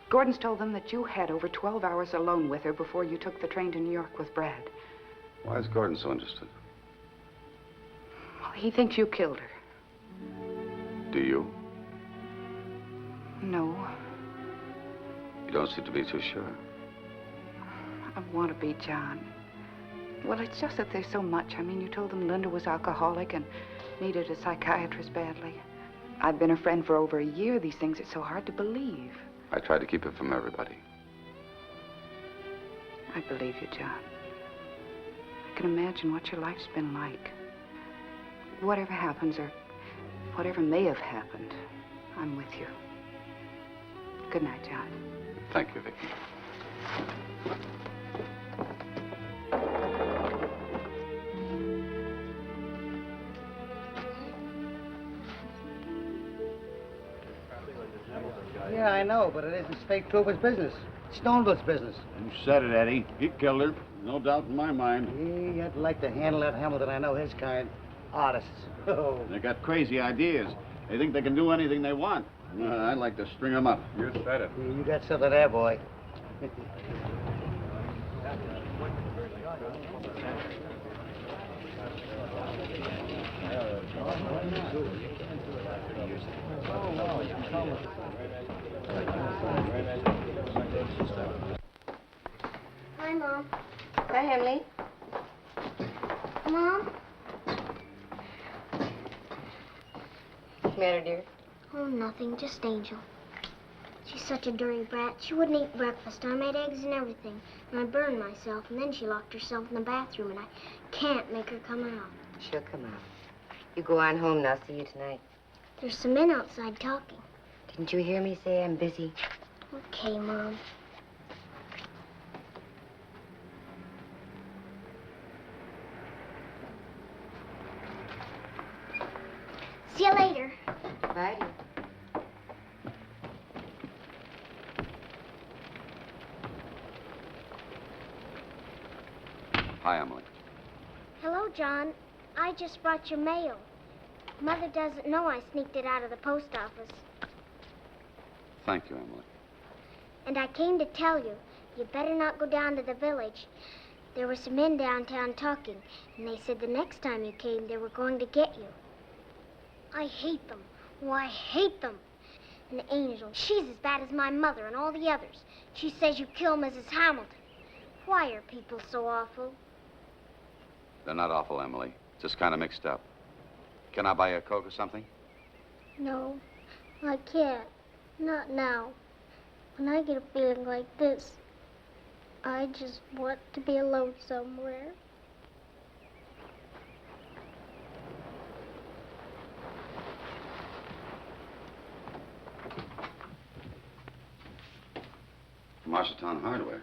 Gordon's told them that you had over 12 hours alone with her before you took the train to New York with Brad. Why is Gordon so interested? Well, he thinks you killed her. Do you? No, You don't seem to be too sure. I want to be, John. Well, it's just that there's so much. I mean, you told them Linda was alcoholic and needed a psychiatrist badly. I've been her friend for over a year. These things are so hard to believe. I tried to keep it from everybody. I believe you, John. I can imagine what your life's been like. Whatever happens or whatever may have happened, I'm with you. Good night, John. Thank you, Vicky. Yeah, I know, but it isn't State Trooper's business. It's Stoneville's business. You said it, Eddie. He killed her. No doubt in my mind. He had like to handle that Hamilton. I know his kind. Artists. Oh. They got crazy ideas. They think they can do anything they want. I'd like to string them up. You said it. You got something there, boy. Hi, Mom. Hi, Emily. Mom? What's the matter, dear? Oh, nothing. Just Angel. She's such a dirty brat. She wouldn't eat breakfast. I made eggs and everything. And I burned myself. And then she locked herself in the bathroom. And I can't make her come out. She'll come out. You go on home and I'll see you tonight. There's some men outside talking. Didn't you hear me say I'm busy? Okay, Mom. See you later. Bye, dear. Hi, Emily. Hello, John. I just brought your mail. Mother doesn't know I sneaked it out of the post office. Thank you, Emily. And I came to tell you, you better not go down to the village. There were some men downtown talking, and they said the next time you came, they were going to get you. I hate them. Oh, I hate them. And Angel, she's as bad as my mother and all the others. She says you killed Mrs. Hamilton. Why are people so awful? They're not awful, Emily. Just kind of mixed up. Can I buy you a Coke or something? No, I can't. Not now. When I get a feeling like this, I just want to be alone somewhere. Marshalltown Hardware.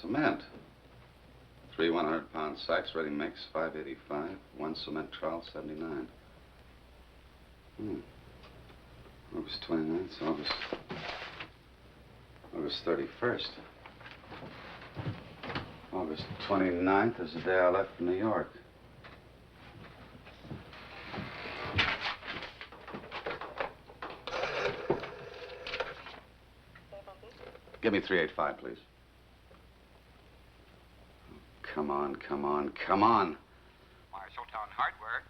Cement. 3 100-pound sacks, ready mix, $5.85. 1 cement trowel, $79. August 29th, August 31st. August 29th is the day I left for New York. Give me 385, please. Come on, come on, come on. Marshalltown Hardware.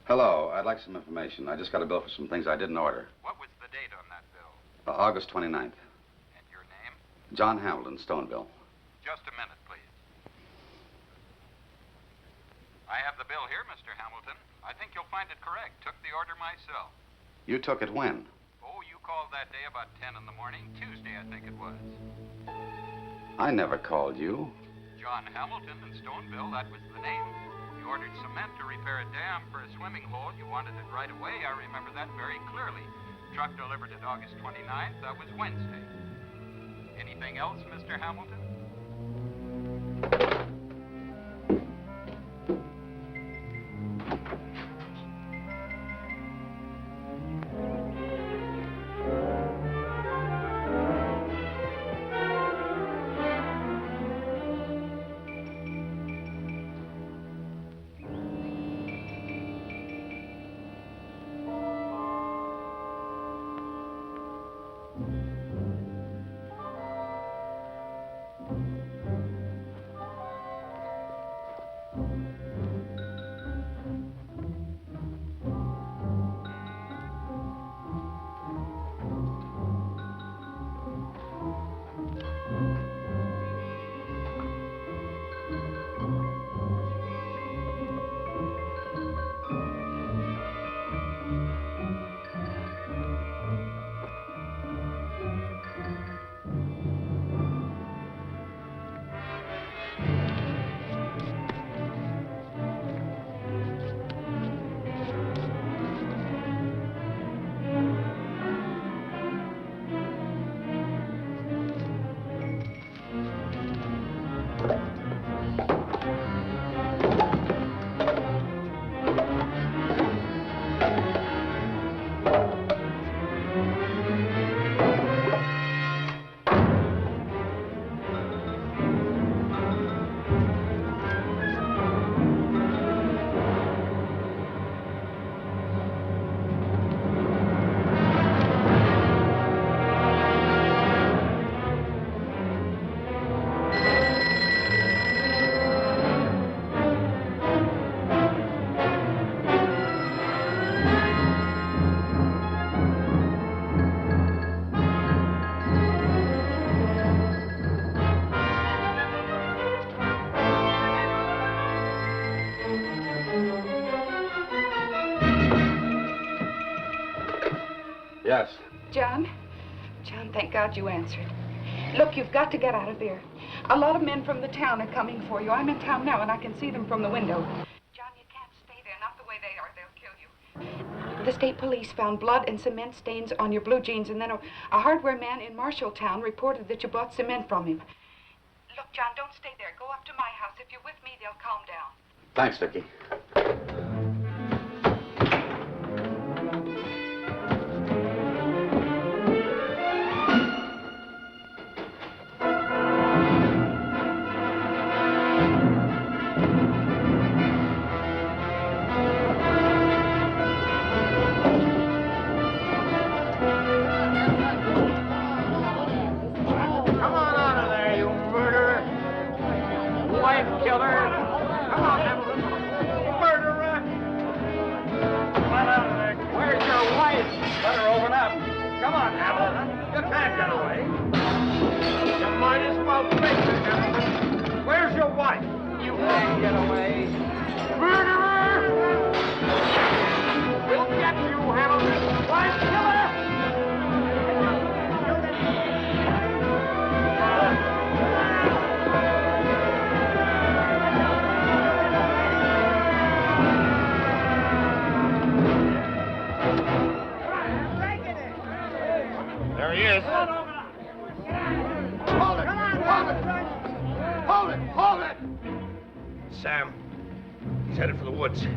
Hello, I'd like some information. I just got a bill for some things I didn't order. What was the date on that bill? August 29th. And your name? John Hamilton, Stoneville. Just a minute, please. I have the bill here, Mr. Hamilton. I think you'll find it correct. Took the order myself. You took it when? Oh, you called that day about 10 in the morning. Tuesday, I think it was. I never called you. John Hamilton in Stoneville, that was the name. You ordered cement to repair a dam for a swimming hole. You wanted it right away. I remember that very clearly. Truck delivered it August 29th. That was Wednesday. Anything else, Mr. Hamilton? Yes. John, thank God you answered. Look, you've got to get out of there. A lot of men from the town are coming for you. I'm in town now, and I can see them from the window. John, you can't stay there. Not the way they are. They'll kill you. The state police found blood and cement stains on your blue jeans, and then a hardware man in Marshalltown reported that you bought cement from him. Look, John, don't stay there. Go up to my house. If you're with me, they'll calm down. Thanks, Vicky. Come on out of there, you murderer! Wife killer! Come on, Hamilton! Murderer! Come on out of there! Where's your wife? Better open up! Come on, Hamilton! You can't get away! You might as well face it, Hamilton! Where's your wife? You can't get away! Murderer! We'll get you, Hamilton! Wife killer! There he is. Hold it! Hold it! Hold it! Hold it! Sam, he's headed for the woods.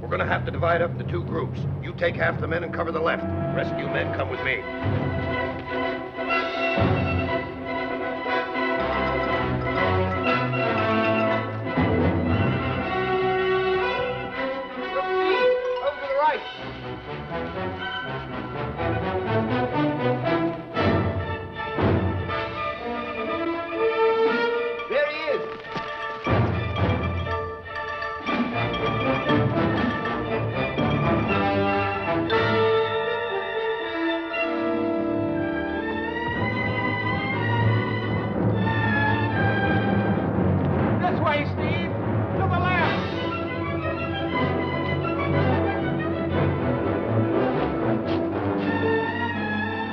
We're gonna have to divide up into two groups. You take half the men and cover the left. The rest of you men come with me. Over to the right. There he is. This way, Steve. To the left.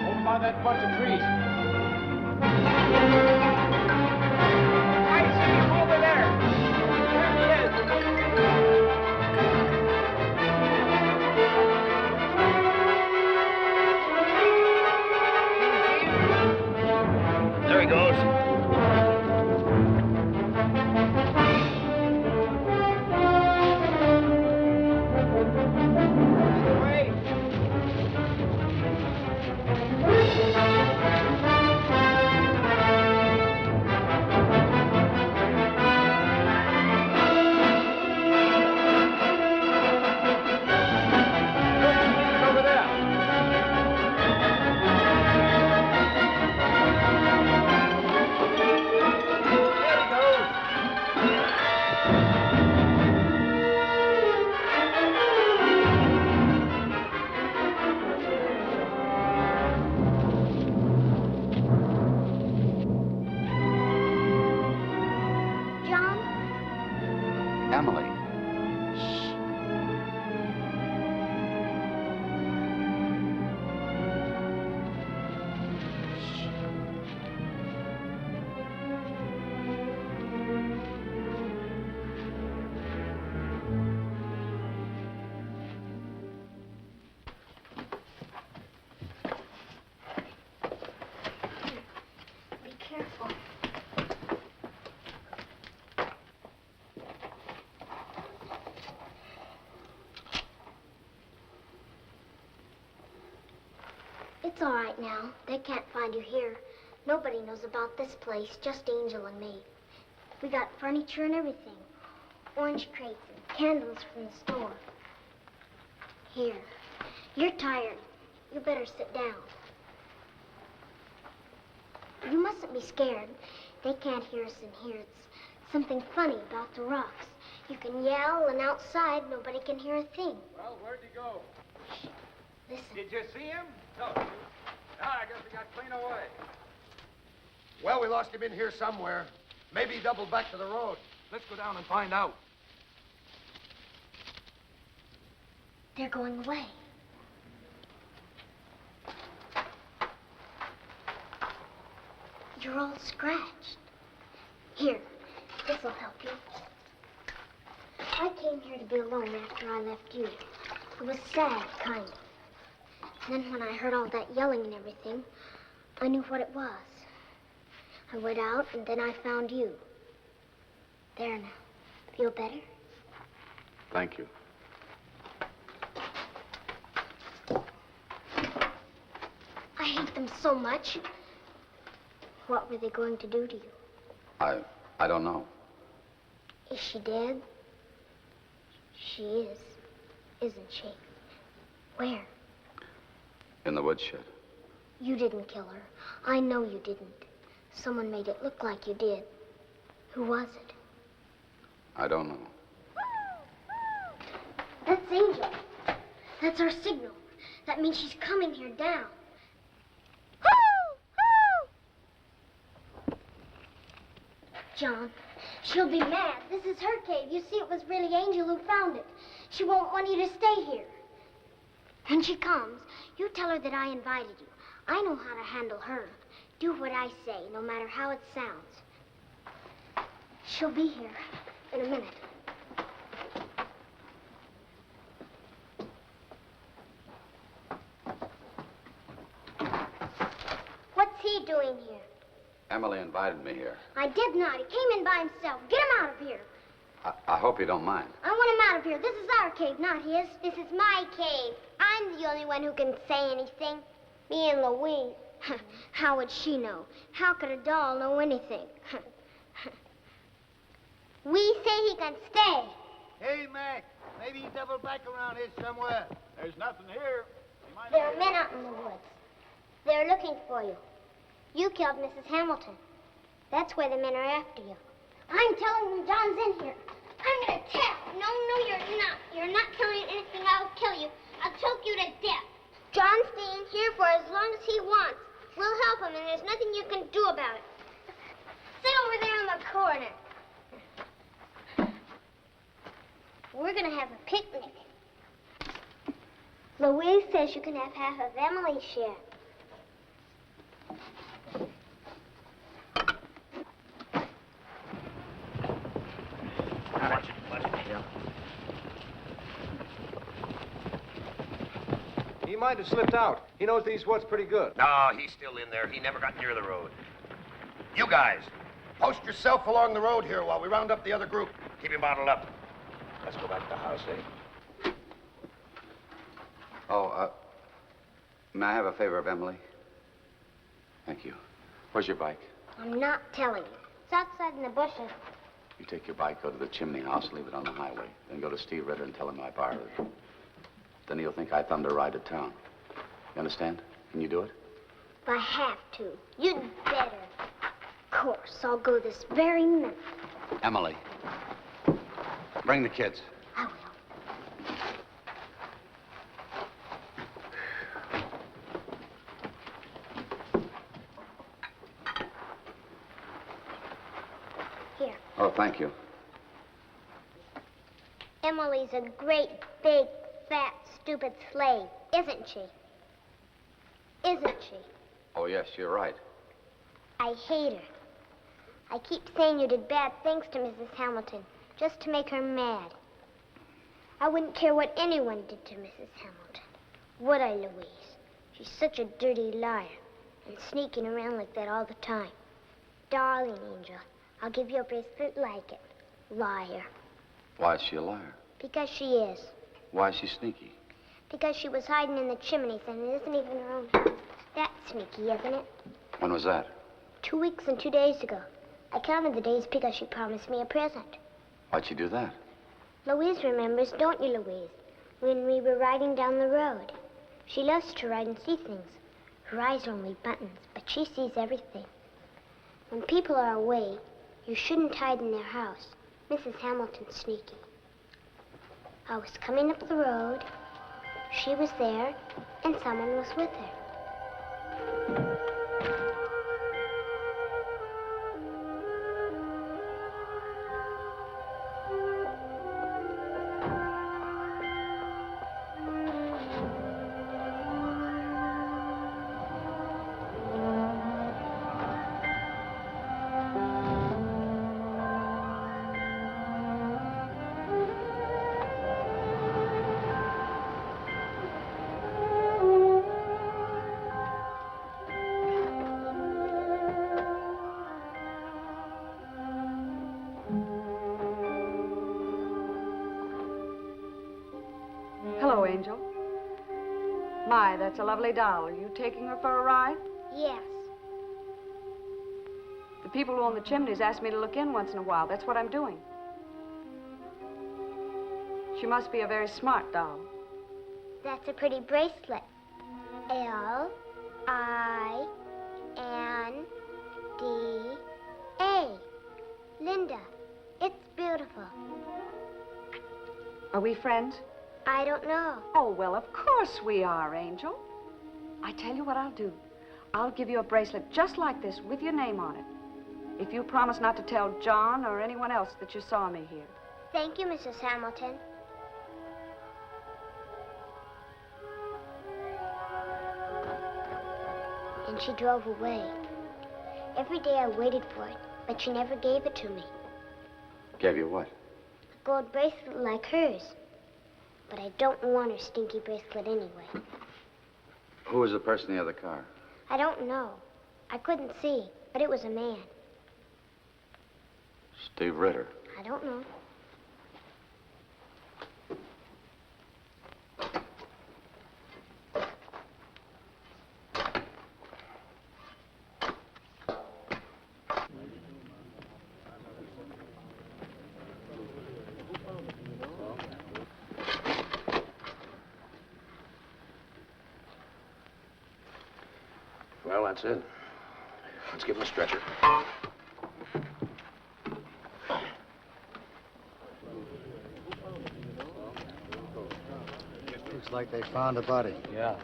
Over by that bunch of trees. I see him over there. There he is. There he goes. This way. Over there. There he goes. John? Emily. Be careful. It's all right now. They can't find you here. Nobody knows about this place, just Angel and me. We got furniture and everything. Orange crates and candles from the store. Here. You're tired. You better sit down. You mustn't be scared. They can't hear us in here. It's something funny about the rocks. You can yell, and outside, nobody can hear a thing. Well, where'd he go? Listen. Did you see him? No. I guess he got clean away. Well, we lost him in here somewhere. Maybe he doubled back to the road. Let's go down and find out. They're going away. You're all scratched. Here, this'll help you. I came here to be alone after I left you. It was sad, kind of. And then when I heard all that yelling and everything, I knew what it was. I went out, and then I found you. There now. Feel better? Thank you. I hate them so much. What were they going to do to you? I don't know. Is she dead? She is, isn't she? Where? In the woodshed. You didn't kill her. I know you didn't. Someone made it look like you did. Who was it? I don't know. That's Angel. That's our signal. That means she's coming here down. John, she'll be mad. This is her cave. You see, it was really Angel who found it. She won't want you to stay here. When she comes, you tell her that I invited you. I know how to handle her. Do what I say, no matter how it sounds. She'll be here in a minute. What's he doing here? Emily invited me here. I did not. He came in by himself. Get him out of here. I hope you don't mind. I want him out of here. This is our cave, not his. This is my cave. I'm the only one who can say anything. Me and Louise. How would she know? How could a doll know anything? We say he can stay. Hey, Mac. Maybe he doubled back around here somewhere. There's nothing here. There are men out in the woods. They're looking for you. You killed Mrs. Hamilton. That's why the men are after you. I'm telling them John's in here. I'm gonna tell. No, you're not. You're not telling me anything. I'll kill you. I'll choke you to death. John's staying here for as long as he wants. We'll help him, and there's nothing you can do about it. Sit over there in the corner. We're gonna have a picnic. Louise says you can have half of Emily's share. He might have slipped out. He knows these woods pretty good. No, he's still in there. He never got near the road. You guys, post yourself along the road here while we round up the other group. Keep him bottled up. Let's go back to the house, eh? Oh, may I have a favor of Emily? Thank you. Where's your bike? I'm not telling you. It's outside in the bushes. You take your bike, go to the chimney house, leave it on the highway. Then go to Steve Ritter and tell him I borrowed it. Then he'll think I thunder ride to town. You understand? Can you do it? If I have to, you'd better. Of course, I'll go this very minute. Emily, bring the kids. I will. Here. Oh, thank you. Emily's a great, big, fat, stupid slave, isn't she? Isn't she? Oh, yes, you're right. I hate her. I keep saying you did bad things to Mrs. Hamilton, just to make her mad. I wouldn't care what anyone did to Mrs. Hamilton. Would I, Louise? She's such a dirty liar, and sneaking around like that all the time. Darling Angel, I'll give you a bracelet like it. Liar. Why is she a liar? Because she is. Why is she sneaky? Because she was hiding in the chimneys, and it isn't even her own house. That's sneaky, isn't it? When was that? 2 weeks and 2 days ago. I counted the days because she promised me a present. Why'd she do that? Louise remembers, don't you, Louise? When we were riding down the road. She loves to ride and see things. Her eyes are only buttons, but she sees everything. When people are away, you shouldn't hide in their house. Mrs. Hamilton's sneaky. I was coming up the road. She was there, and someone was with her. My, that's a lovely doll. Are you taking her for a ride? Yes. The people who own the chimneys ask me to look in once in a while. That's what I'm doing. She must be a very smart doll. That's a pretty bracelet. L-I-N-D-A. Linda, it's beautiful. Are we friends? I don't know. Oh, well, of course we are, Angel. I tell you what I'll do. I'll give you a bracelet just like this with your name on it. If you promise not to tell John or anyone else that you saw me here. Thank you, Mrs. Hamilton. And she drove away. Every day I waited for it, but she never gave it to me. Gave you what? A gold bracelet like hers. But I don't want her stinky bracelet anyway. Who was the person in the other car? I don't know. I couldn't see, but it was a man. Steve Ritter. I don't know. Well, that's it. Let's give him a stretcher. Looks like they found a body. Yeah.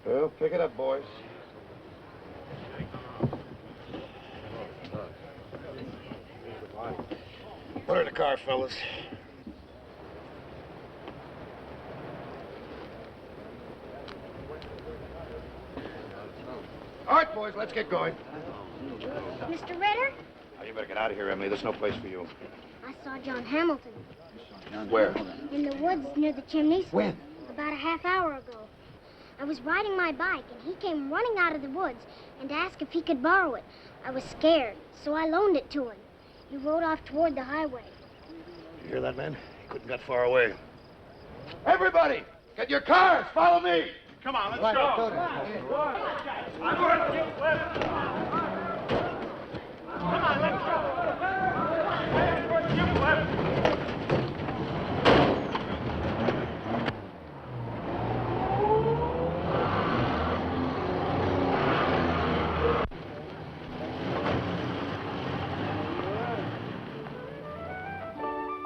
Well, pick it up, boys. Put her in the car, fellas. All right, boys, let's get going. Mr. Ritter, Oh, you better get out of here, Emily. There's no place for you. I saw John Hamilton Where? in the woods near the chimneys. When? About a half hour ago. I was riding my bike, and he came running out of the woods and asked if he could borrow it. I was scared, so I loaned it to him. He rode off toward the highway. You hear that, man? He couldn't got far away. Everybody, get your cars. Follow me. Come on, let's Right, go. go there. I'm going to get left. Come on, let's go. I'm going to get left.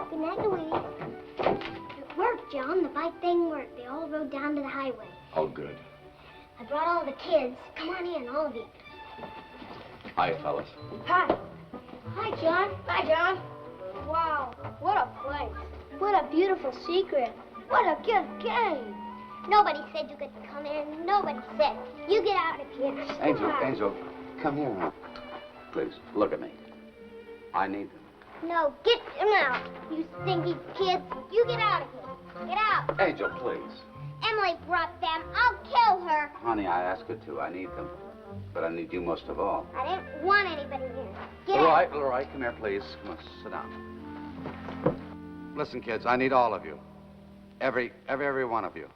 Good night, Louise. It worked, John. The bike thing worked. They all rode down to the highway. Oh, good. I brought all the kids. Come on in, all of you. Hi, fellas. Hi. Hi, John. Hi, John. Wow, what a place. What a beautiful secret. What a good game. Nobody said you could come in. Nobody said. You get out of here. Angel, come here now. Please, look at me. I need them. No, get him out. You stinky kids. You get out of here. Get out. Angel, please. Emily brought them. I'll kill her. Honey, I asked her to. I need them. But I need you most of all. I didn't want anybody here. Get Leroy, out. Leroy, come here, please. Come on, sit down. Listen, kids, I need all of you. Every one of you.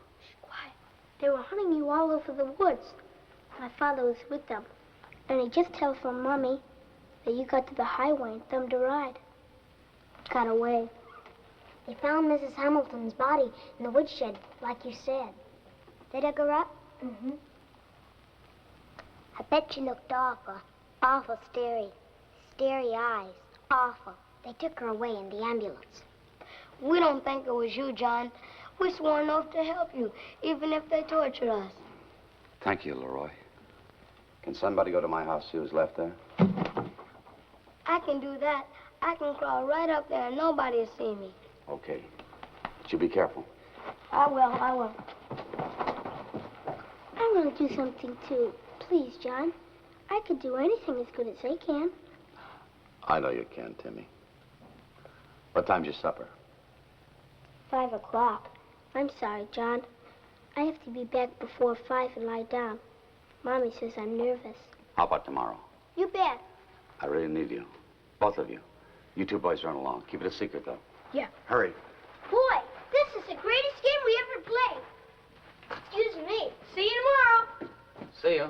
Quiet. They were hunting you all over the woods. My father was with them. And he just telephoned Mommy that you got to the highway and thumbed a ride. Got away. They found Mrs. Hamilton's body in the woodshed, like you said. They dug her up? Mm-hmm. I bet she looked awful. Awful starey. Starey eyes. Awful. They took her away in the ambulance. We don't think it was you, John. We swore an oath to help you, even if they tortured us. Thank you, Leroy. Can somebody go to my house, see who's left there? I can do that. I can crawl right up there and nobody will see me. Okay. But you be careful. I will. I want to do something, too. Please, John. I could do anything as good as they can. I know you can, Timmy. What time's your supper? 5 o'clock. I'm sorry, John. I have to be back before 5 and lie down. Mommy says I'm nervous. How about tomorrow? You bet. I really need you. Both of you. You two boys run along. Keep it a secret, though. Yeah. Hurry. Boy, this is the greatest game we ever played. Excuse See you tomorrow. See you.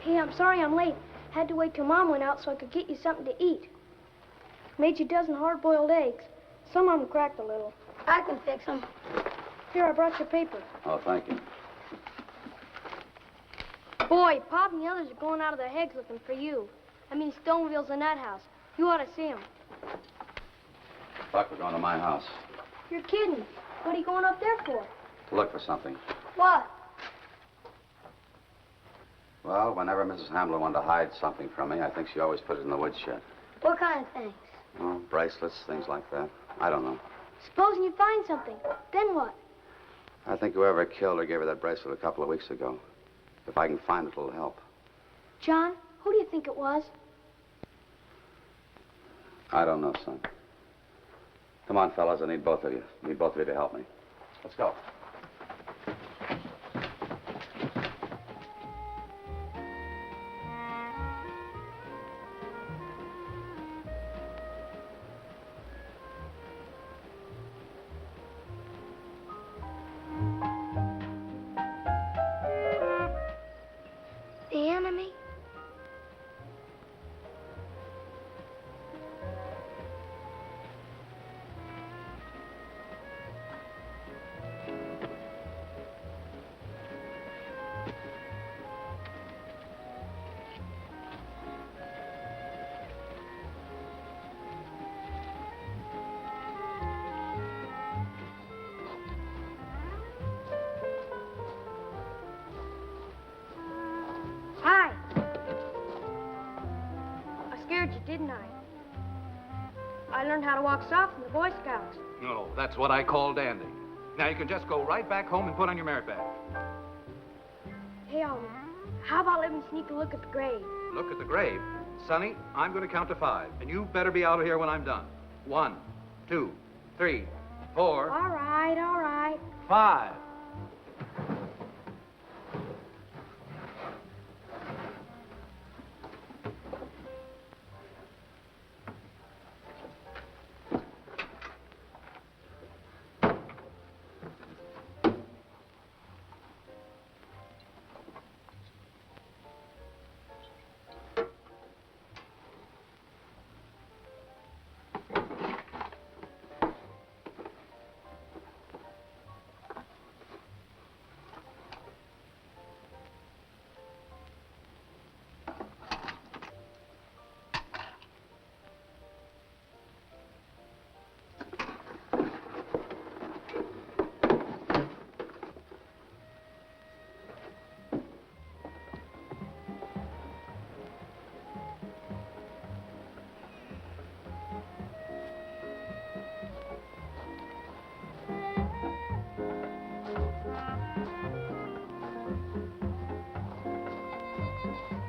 Hey, I'm sorry I'm late. Had to wait till Mom went out so I could get you something to eat. Made you a dozen hard-boiled eggs. Some of them cracked a little. I can fix them. Here, I brought your paper. Oh, thank you. Boy, Pop and the others are going out of their heads looking for you. I mean, Stoneville's in that house. You ought to see him. Buck, we're going to my house You're kidding. What are you going up there for? to look for something. What? Well, whenever Mrs. Hamlin wanted to hide something from me, I think she always put it in the woodshed. What kind of things? Oh, bracelets, things like that. I don't know. Supposing you find something. Then what? I think whoever killed her gave her that bracelet a couple of weeks ago. If I can find it, it'll help. John, who do you think it was? I don't know, son. Come on, fellas. I need both of you. I need both of you to help me. Let's go. The enemy? Hi. I scared you, didn't I? I learned how to walk soft from the Boy Scouts. No, that's what I call dandy. Now you can just go right back home and put on your merit badge. Hey, how about letting me sneak a look at the grave? Look at the grave. Sonny, I'm going to count to 5, and you better be out of here when I'm done. 1, 2, 3, 4, All right, all right. 5.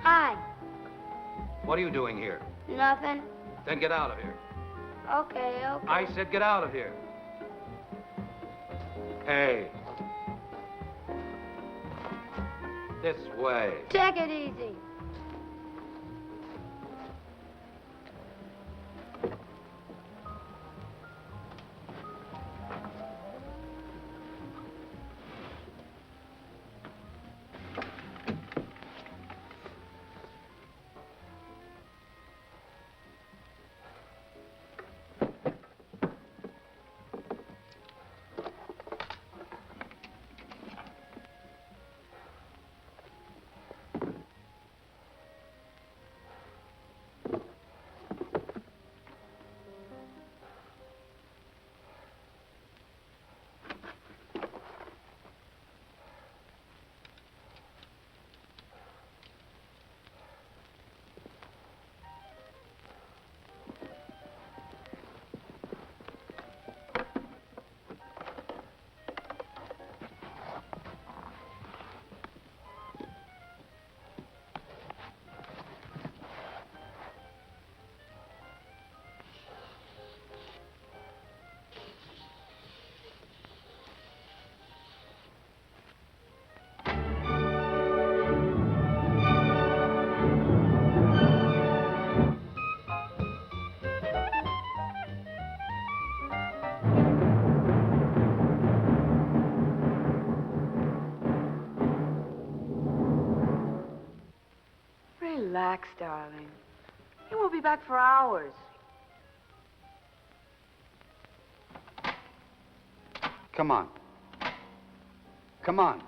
Hi. What are you doing here? Nothing. Then get out of here. Okay, okay. I said get out of here. Hey. This way. Take it easy. Relax, darling. He won't be back for hours. Come on. Come on.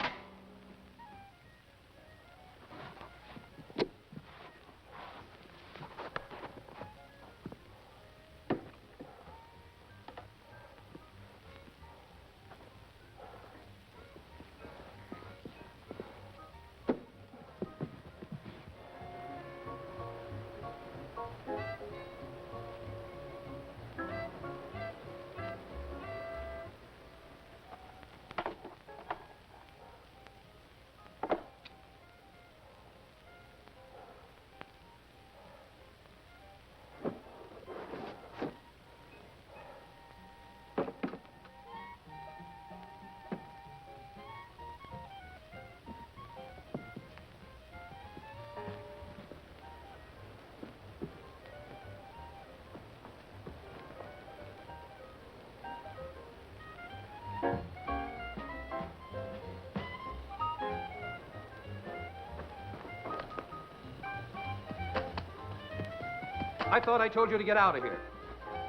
I thought I told you to get out of here.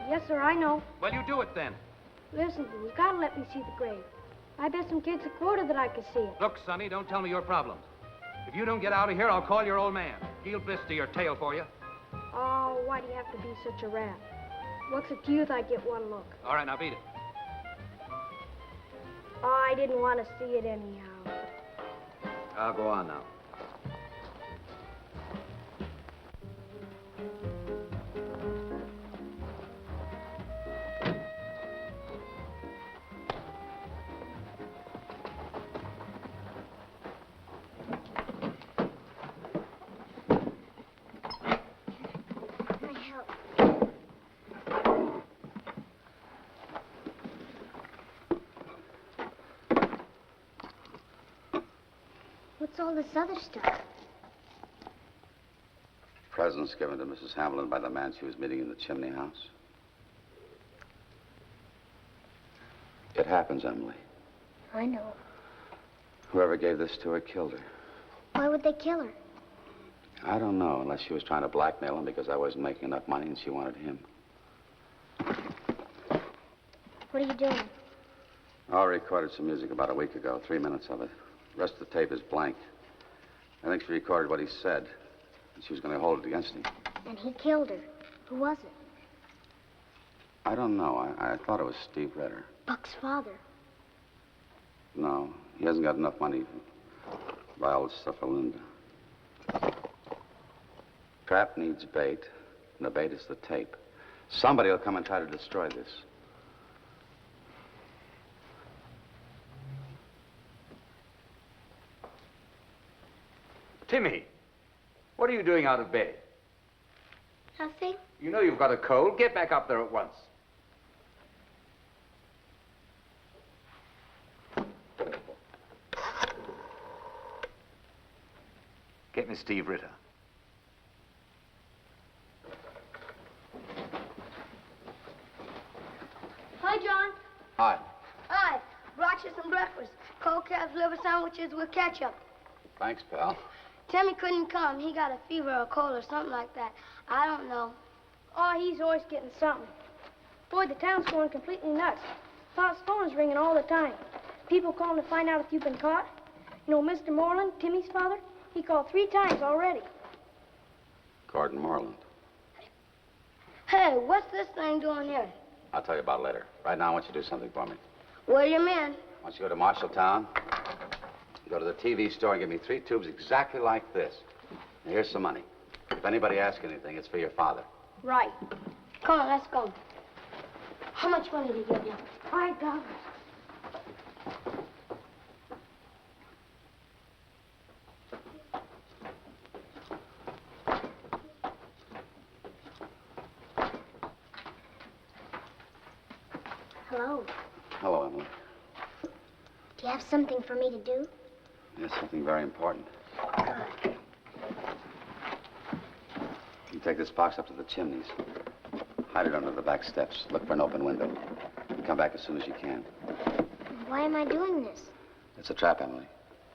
Yes, sir, I know. Well, you do it then. Listen, you gotta let me see the grave. I bet some kids a quarter that I could see it. Look, Sonny, don't tell me your problems. If you don't get out of here, I'll call your old man. He'll blister your tail for you. Oh, why do you have to be such a rat? What's it to you if I get one look? All right, now beat it. Oh, I didn't want to see it anyhow. I'll go on now. What's all this other stuff? Presents given to Mrs. Hamlin by the man she was meeting in the chimney house. It happens, Emily. I know. Whoever gave this to her killed her. Why would they kill her? I don't know, unless she was trying to blackmail him because I wasn't making enough money and she wanted him. What are you doing? I recorded some music about a week ago, 3 minutes of it. The rest of the tape is blank. I think she recorded what he said, and she was going to hold it against him. And he killed her. Who was it? I don't know. I thought it was Steve Ritter. Buck's father. No, he hasn't got enough money to buy all this stuff for Linda. Trap needs bait, and the bait is the tape. Somebody will come and try to destroy this. Timmy, what are you doing out of bed? Nothing. You know you've got a cold. Get back up there at once. Get me Steve Ritter. Hi, John. Hi. Hi. Brought you some breakfast. Cold calves liver sandwiches with ketchup. Thanks, pal. Timmy couldn't come. He got a fever or a cold or something like that. I don't know. Oh, he's always getting something. Boy, the town's going completely nuts. Pop's phone is ringing all the time. People calling to find out if you've been caught. You know, Mr. Moreland, Timmy's father, he called 3 times already. Gordon Moreland. Hey, what's this thing doing here? I'll tell you about it later. Right now, I want you to do something for me. Where you men? I want you to go to Marshalltown, go to the TV store and give me 3 tubes exactly like this. Now, here's some money. If anybody asks anything, it's for your father. Right. Come on, let's go. How much money did he give you? $5. Hello. Hello, Emily. Do you have something for me to do? Yes, something very important. Good. You take this box up to the chimneys. Hide it under the back steps. Look for an open window. And come back as soon as you can. Why am I doing this? It's a trap, Emily.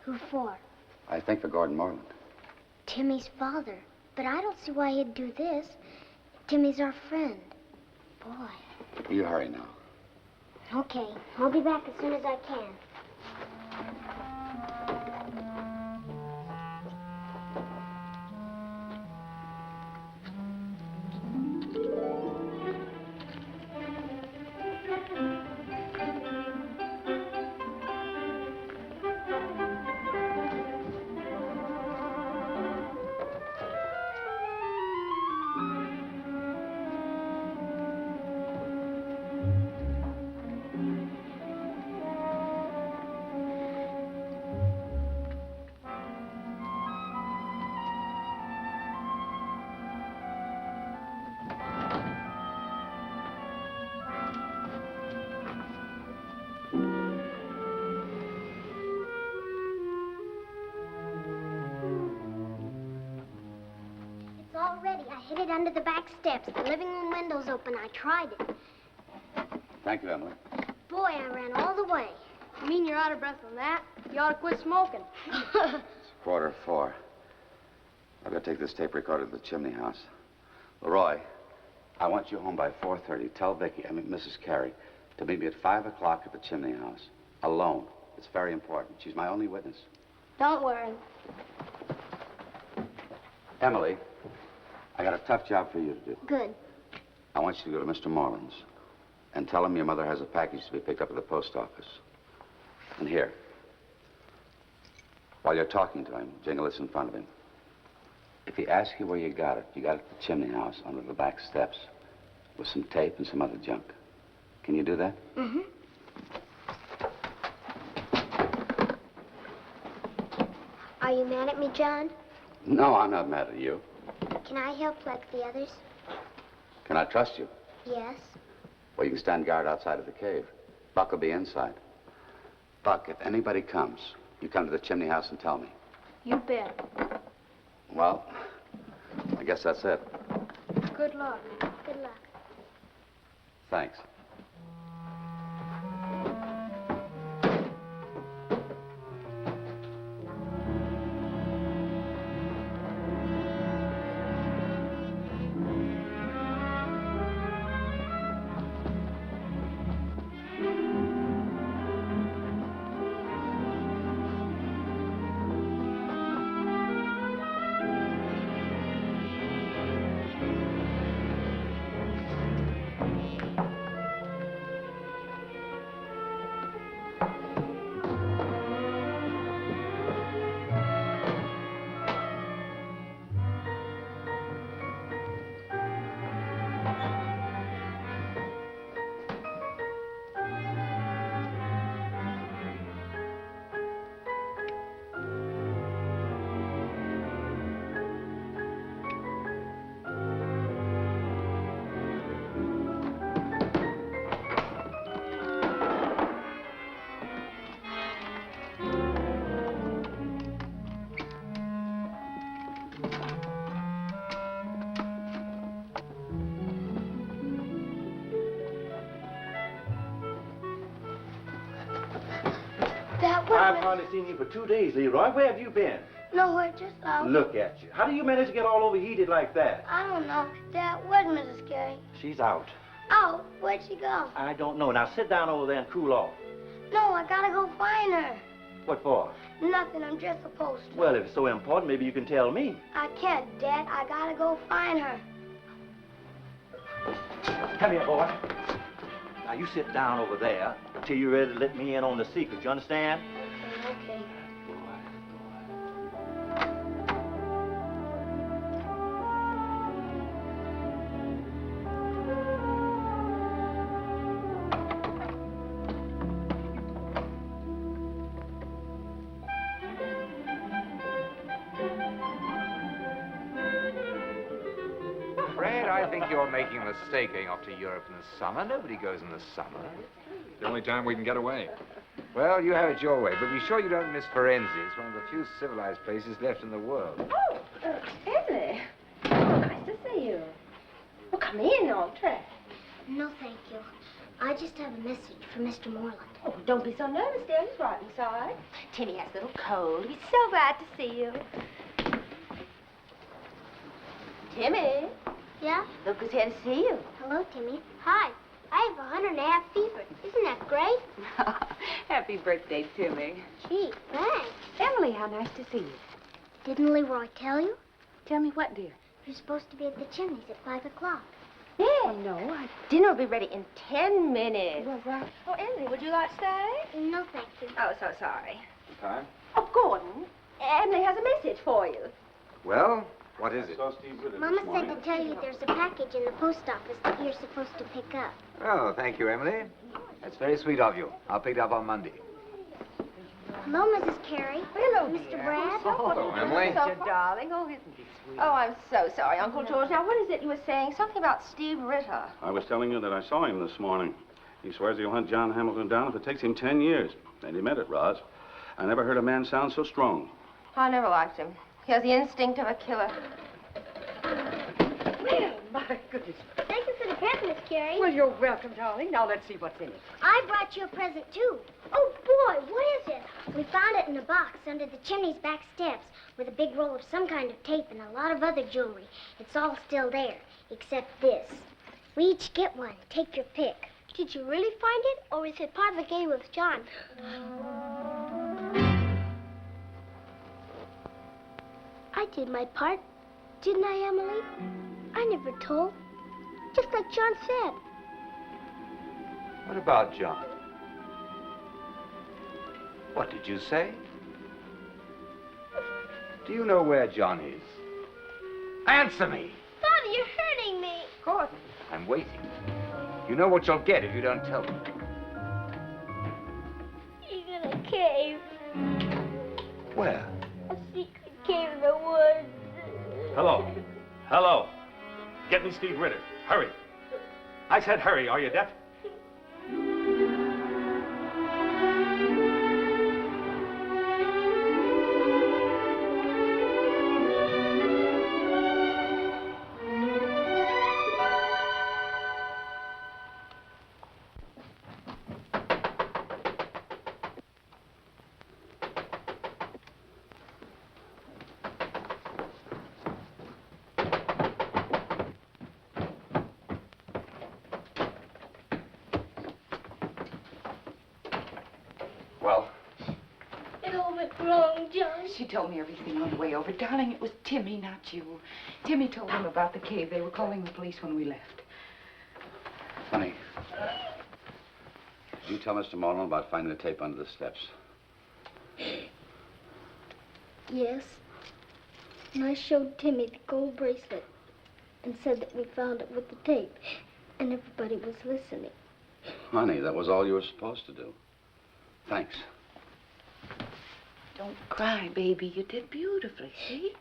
Who for? I think for Gordon Moreland. Timmy's father. But I don't see why he'd do this. Timmy's our friend. Boy. You hurry now. Okay, I'll be back as soon as I can. I hid it under the back steps. The living room window's open. I tried it. Thank you, Emily. Boy, I ran all the way. You mean you're out of breath on that? You ought to quit smoking. It's 4:45. I've got to take this tape recorder to the chimney house. Leroy, I want you home by 4:30. Tell Mrs. Carey, to meet me at 5 o'clock at the chimney house. Alone. It's very important. She's my only witness. Don't worry. Emily, I got a tough job for you to do. Good. I want you to go to Mr. Moreland's and tell him your mother has a package to be picked up at the post office. And here, while you're talking to him, jingle this in front of him. If he asks you where you got it at the chimney house under the back steps with some tape and some other junk. Can you do that? Mm-hmm. Are you mad at me, John? No, I'm not mad at you. Can I help like the others? Can I trust you? Yes. Well, you can stand guard outside of the cave. Buck will be inside. Buck, if anybody comes, you come to the chimney house and tell me. You bet. Well, I guess that's it. Good luck. Good luck. Thanks. I've hardly seen you for 2 days, Leroy. Where have you been? Nowhere, just out. Look at you. How do you manage to get all overheated like that? I don't know. Dad, where's Mrs. Carey? She's out. Out? Where'd she go? I don't know. Now sit down over there and cool off. No, I gotta go find her. What for? Nothing, I'm just supposed to. Well, if it's so important, maybe you can tell me. I can't, Dad. I gotta go find her. Come here, boy. Now, you sit down over there until you're ready to let me in on the secret. You understand? Okay. Fred, I think you're making a mistake going off to Europe in the summer. Nobody goes in the summer. The only time we can get away. Well, you have it your way, but be sure you don't miss Firenze. It's one of the few civilized places left in the world. Oh, Emily. Oh, nice to see you. Well, come in, entree. No, thank you. I just have a message for Mr. Moreland. Oh, don't be so nervous, dear. He's right inside. Timmy has a little cold. He's so glad to see you. Timmy, Yeah? look who's here to see you. Hello, Timmy. Hi. I have 100.5 fever. Isn't that great? Happy birthday, Timmy. Gee, thanks. Emily, how nice to see you. Didn't Leroy tell you? Tell me what, dear? You're supposed to be at the chimneys at 5 o'clock. Yeah. Oh, no, Dinner will be ready in 10 minutes. Was that? Oh, Emily, would you like to stay? No, thank you. Oh, so sorry. Time? Oh, Gordon, Emily has a message for you. Well, what is it? Mama said to tell you there's a package in the post office that you're supposed to pick up. Oh, thank you, Emily. That's very sweet of you. I'll pick it up on Monday. Hello, Mrs. Carey. Hello, Mr. Brad. Hello, Emily. So, darling. Oh, isn't he sweet? Oh, I'm so sorry, Uncle George. Now, what is it you were saying? Something about Steve Ritter. I was telling you that I saw him this morning. He swears he'll hunt John Hamilton down if it takes him 10 years. And he meant it, Roz. I never heard a man sound so strong. I never liked him. He has the instinct of a killer. Well, my goodness. Thank you for the present, Miss Carey. Well, you're welcome, darling. Now let's see what's in it. I brought you a present, too. Oh, boy, what is it? We found it in a box under the chimney's back steps with a big roll of some kind of tape and a lot of other jewelry. It's all still there, except this. We each get one. Take your pick. Did you really find it, or is it part of the game with John? I did my part, didn't I, Emily? I never told, just like John said. What about John? What did you say? Do you know where John is? Answer me! Father, you're hurting me. Gordon. I'm waiting. You know what you'll get if you don't tell me. He's in a cave, Where? a secret cave in the woods. Hello. Hello. Get me Steve Ritter. Hurry. I said hurry. Are you deaf? Well, It all went wrong, John. She told me everything on the way over. Darling, it was Timmy, not you. Timmy told him about the cave. They were calling the police when we left. Honey, did you tell Mr. Mullen about finding the tape under the steps? Yes. And I showed Timmy the gold bracelet and said that we found it with the tape. And everybody was listening. Honey, that was all you were supposed to do. Thanks. Don't cry, baby. You did beautifully, see?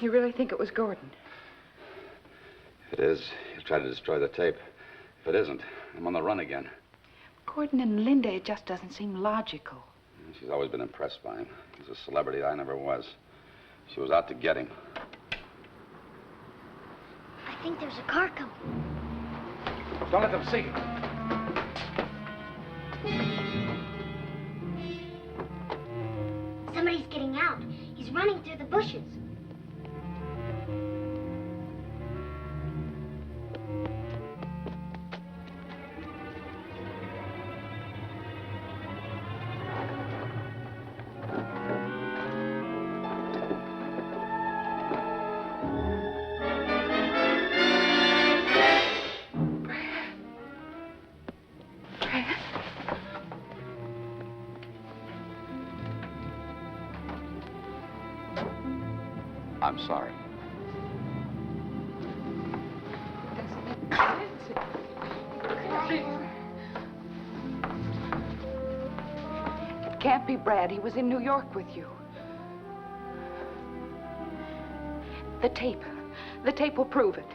You really think it was Gordon? If it is, he'll try to destroy the tape. If it isn't, I'm on the run again. Gordon and Linda, it just doesn't seem logical. She's always been impressed by him. He's a celebrity I never was. She was out to get him. I think there's a car coming. Don't let them see you. Somebody's getting out. He's running through the bushes. I'm sorry. It can't be Brad. He was in New York with you. The tape. The tape will prove it.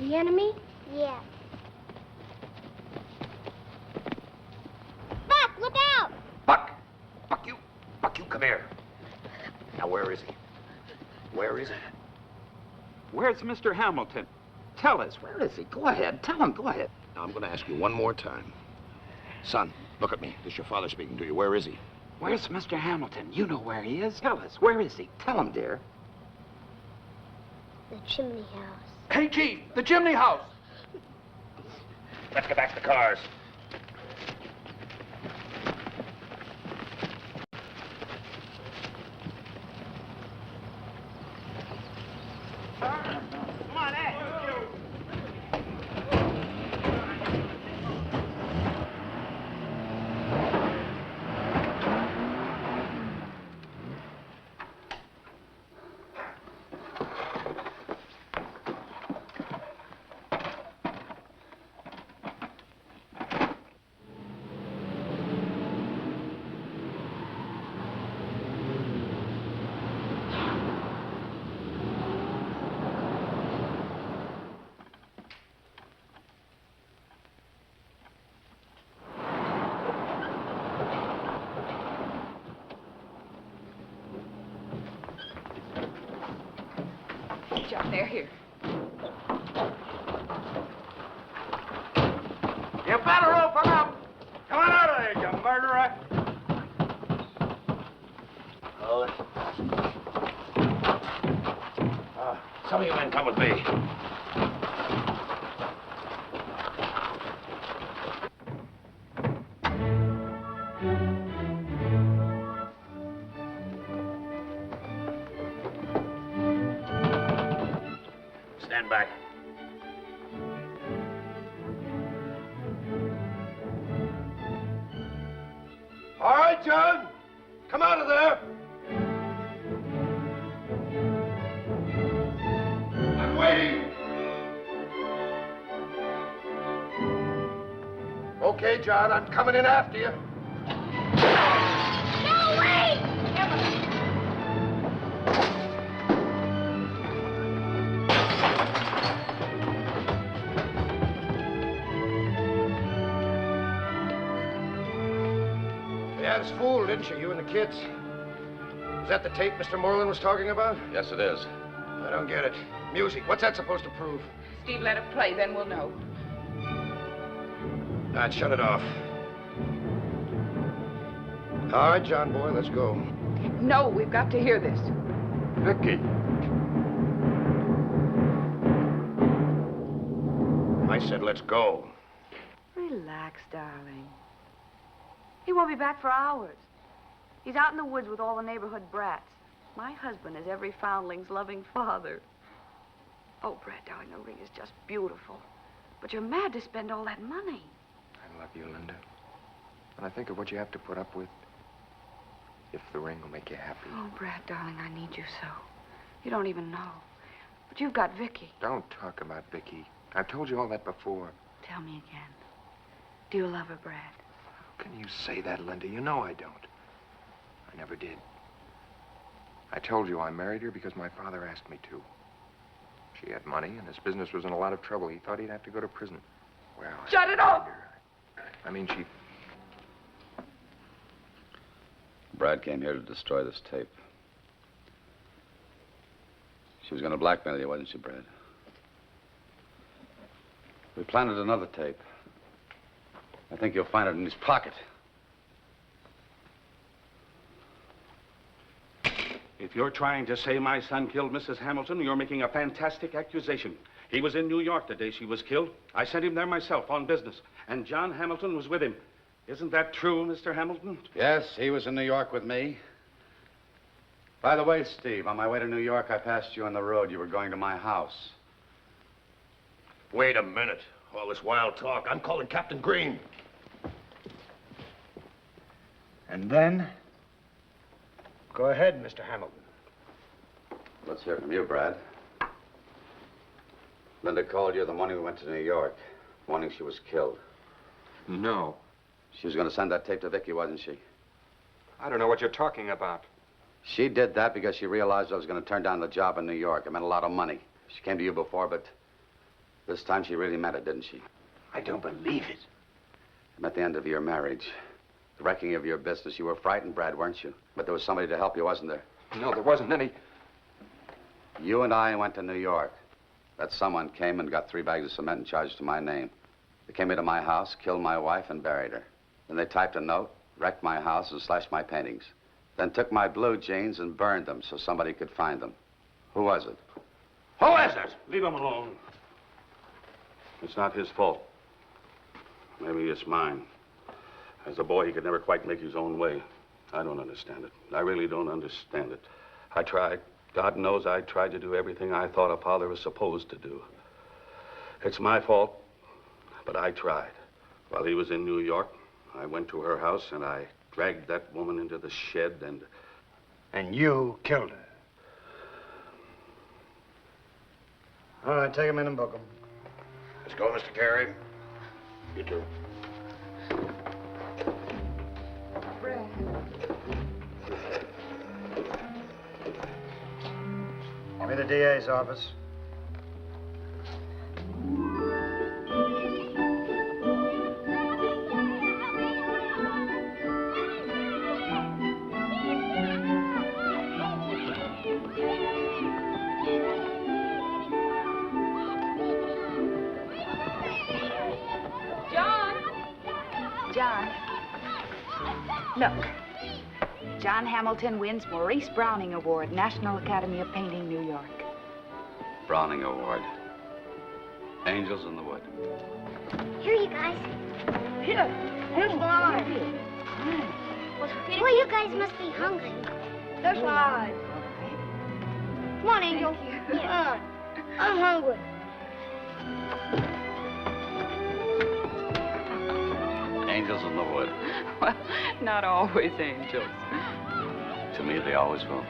The enemy? Yeah. Buck, look out! Buck, there. Now, where is he? Where is he? Where's Mr. Hamilton? Tell us. Where is he? Go ahead. Tell him. Go ahead. Now, I'm going to ask you one more time. Son, look at me. This is your father speaking to you. Where is he? Where's Mr. Hamilton? You know where he is. Tell us. Where is he? Tell him, dear. The chimney house. Hey, Chief, the chimney house. Let's get back to the cars. Come on, Ed. John, they're here. You better open up. Come on out of there, you murderer. Some of you men come with me. Stand back. All right, John. Come out of there. I'm waiting. Okay, John, I'm coming in after you. No, wait! You had us fooled, didn't you? You and the kids. Is that the tape Mr. Moreland was talking about? Yes, it is. I don't get it. Music, what's that supposed to prove? Steve, let it play, then we'll know. All right, shut it off. All right, John boy, let's go. No, we've got to hear this. Vicky. I said let's go. Relax, darling. He won't be back for hours. He's out in the woods with all the neighborhood brats. My husband is every foundling's loving father. Oh, Brad, darling, the ring is just beautiful. But you're mad to spend all that money. I love you, Linda. And I think of what you have to put up with if the ring will make you happy. Oh, Brad, darling, I need you so. You don't even know. But you've got Vicky. Don't talk about Vicky. I've told you all that before. Tell me again. Do you love her, Brad? How can you say that, Linda? You know I don't. I never did. I told you I married her because my father asked me to. She had money, and his business was in a lot of trouble. He thought he'd have to go to prison. Well, Shut it off! I mean, she... Brad came here to destroy this tape. She was going to blackmail you, wasn't she, Brad? We planted another tape. I think you'll find it in his pocket. If you're trying to say my son killed Mrs. Hamilton, you're making a fantastic accusation. He was in New York the day she was killed. I sent him there myself on business, and John Hamilton was with him. Isn't that true, Mr. Hamilton? Yes, he was in New York with me. By the way, Steve, on my way to New York, I passed you on the road. You were going to my house. Wait a minute. All this wild talk. I'm calling Captain Green. And then? Go ahead, Mr. Hamilton. Let's hear from you, Brad. Linda called you the morning we went to New York, the morning she was killed. No. She was going to send that tape to Vicky, wasn't she? I don't know what you're talking about. She did that because she realized I was going to turn down the job in New York. It meant a lot of money. She came to you before, but this time she really meant it, didn't she? I don't believe it. It meant the end of your marriage. The wrecking of your business. You were frightened, Brad, weren't you? But there was somebody to help you, wasn't there? No, there wasn't any. You and I went to New York. That someone came and got 3 bags of cement and charged to my name. They came into my house, killed my wife, and buried her. Then they typed a note, wrecked my house, and slashed my paintings. Then took my blue jeans and burned them so somebody could find them. Who was it? Who is it? Leave him alone. It's not his fault. Maybe it's mine. As a boy, he could never quite make his own way. I don't understand it. I really don't understand it. I tried. God knows I tried to do everything I thought a father was supposed to do. It's my fault, but I tried. While he was in New York, I went to her house and I dragged that woman into the shed and... And you killed her. All right, take him in and book him. Let's go, Mr. Carey. You too. Brad. Give me the DA's office. John. Look. John Hamilton wins Maurice Browning Award, National Academy of Painting, New York. Browning Award. Angels in the Wood. Here, you guys. Here. Here's mine. Well, you guys must be hungry. There's mine. Come on, Angel. Come on. I'm hungry. Angels in the Wood. Well, not always angels. To me, they always will be.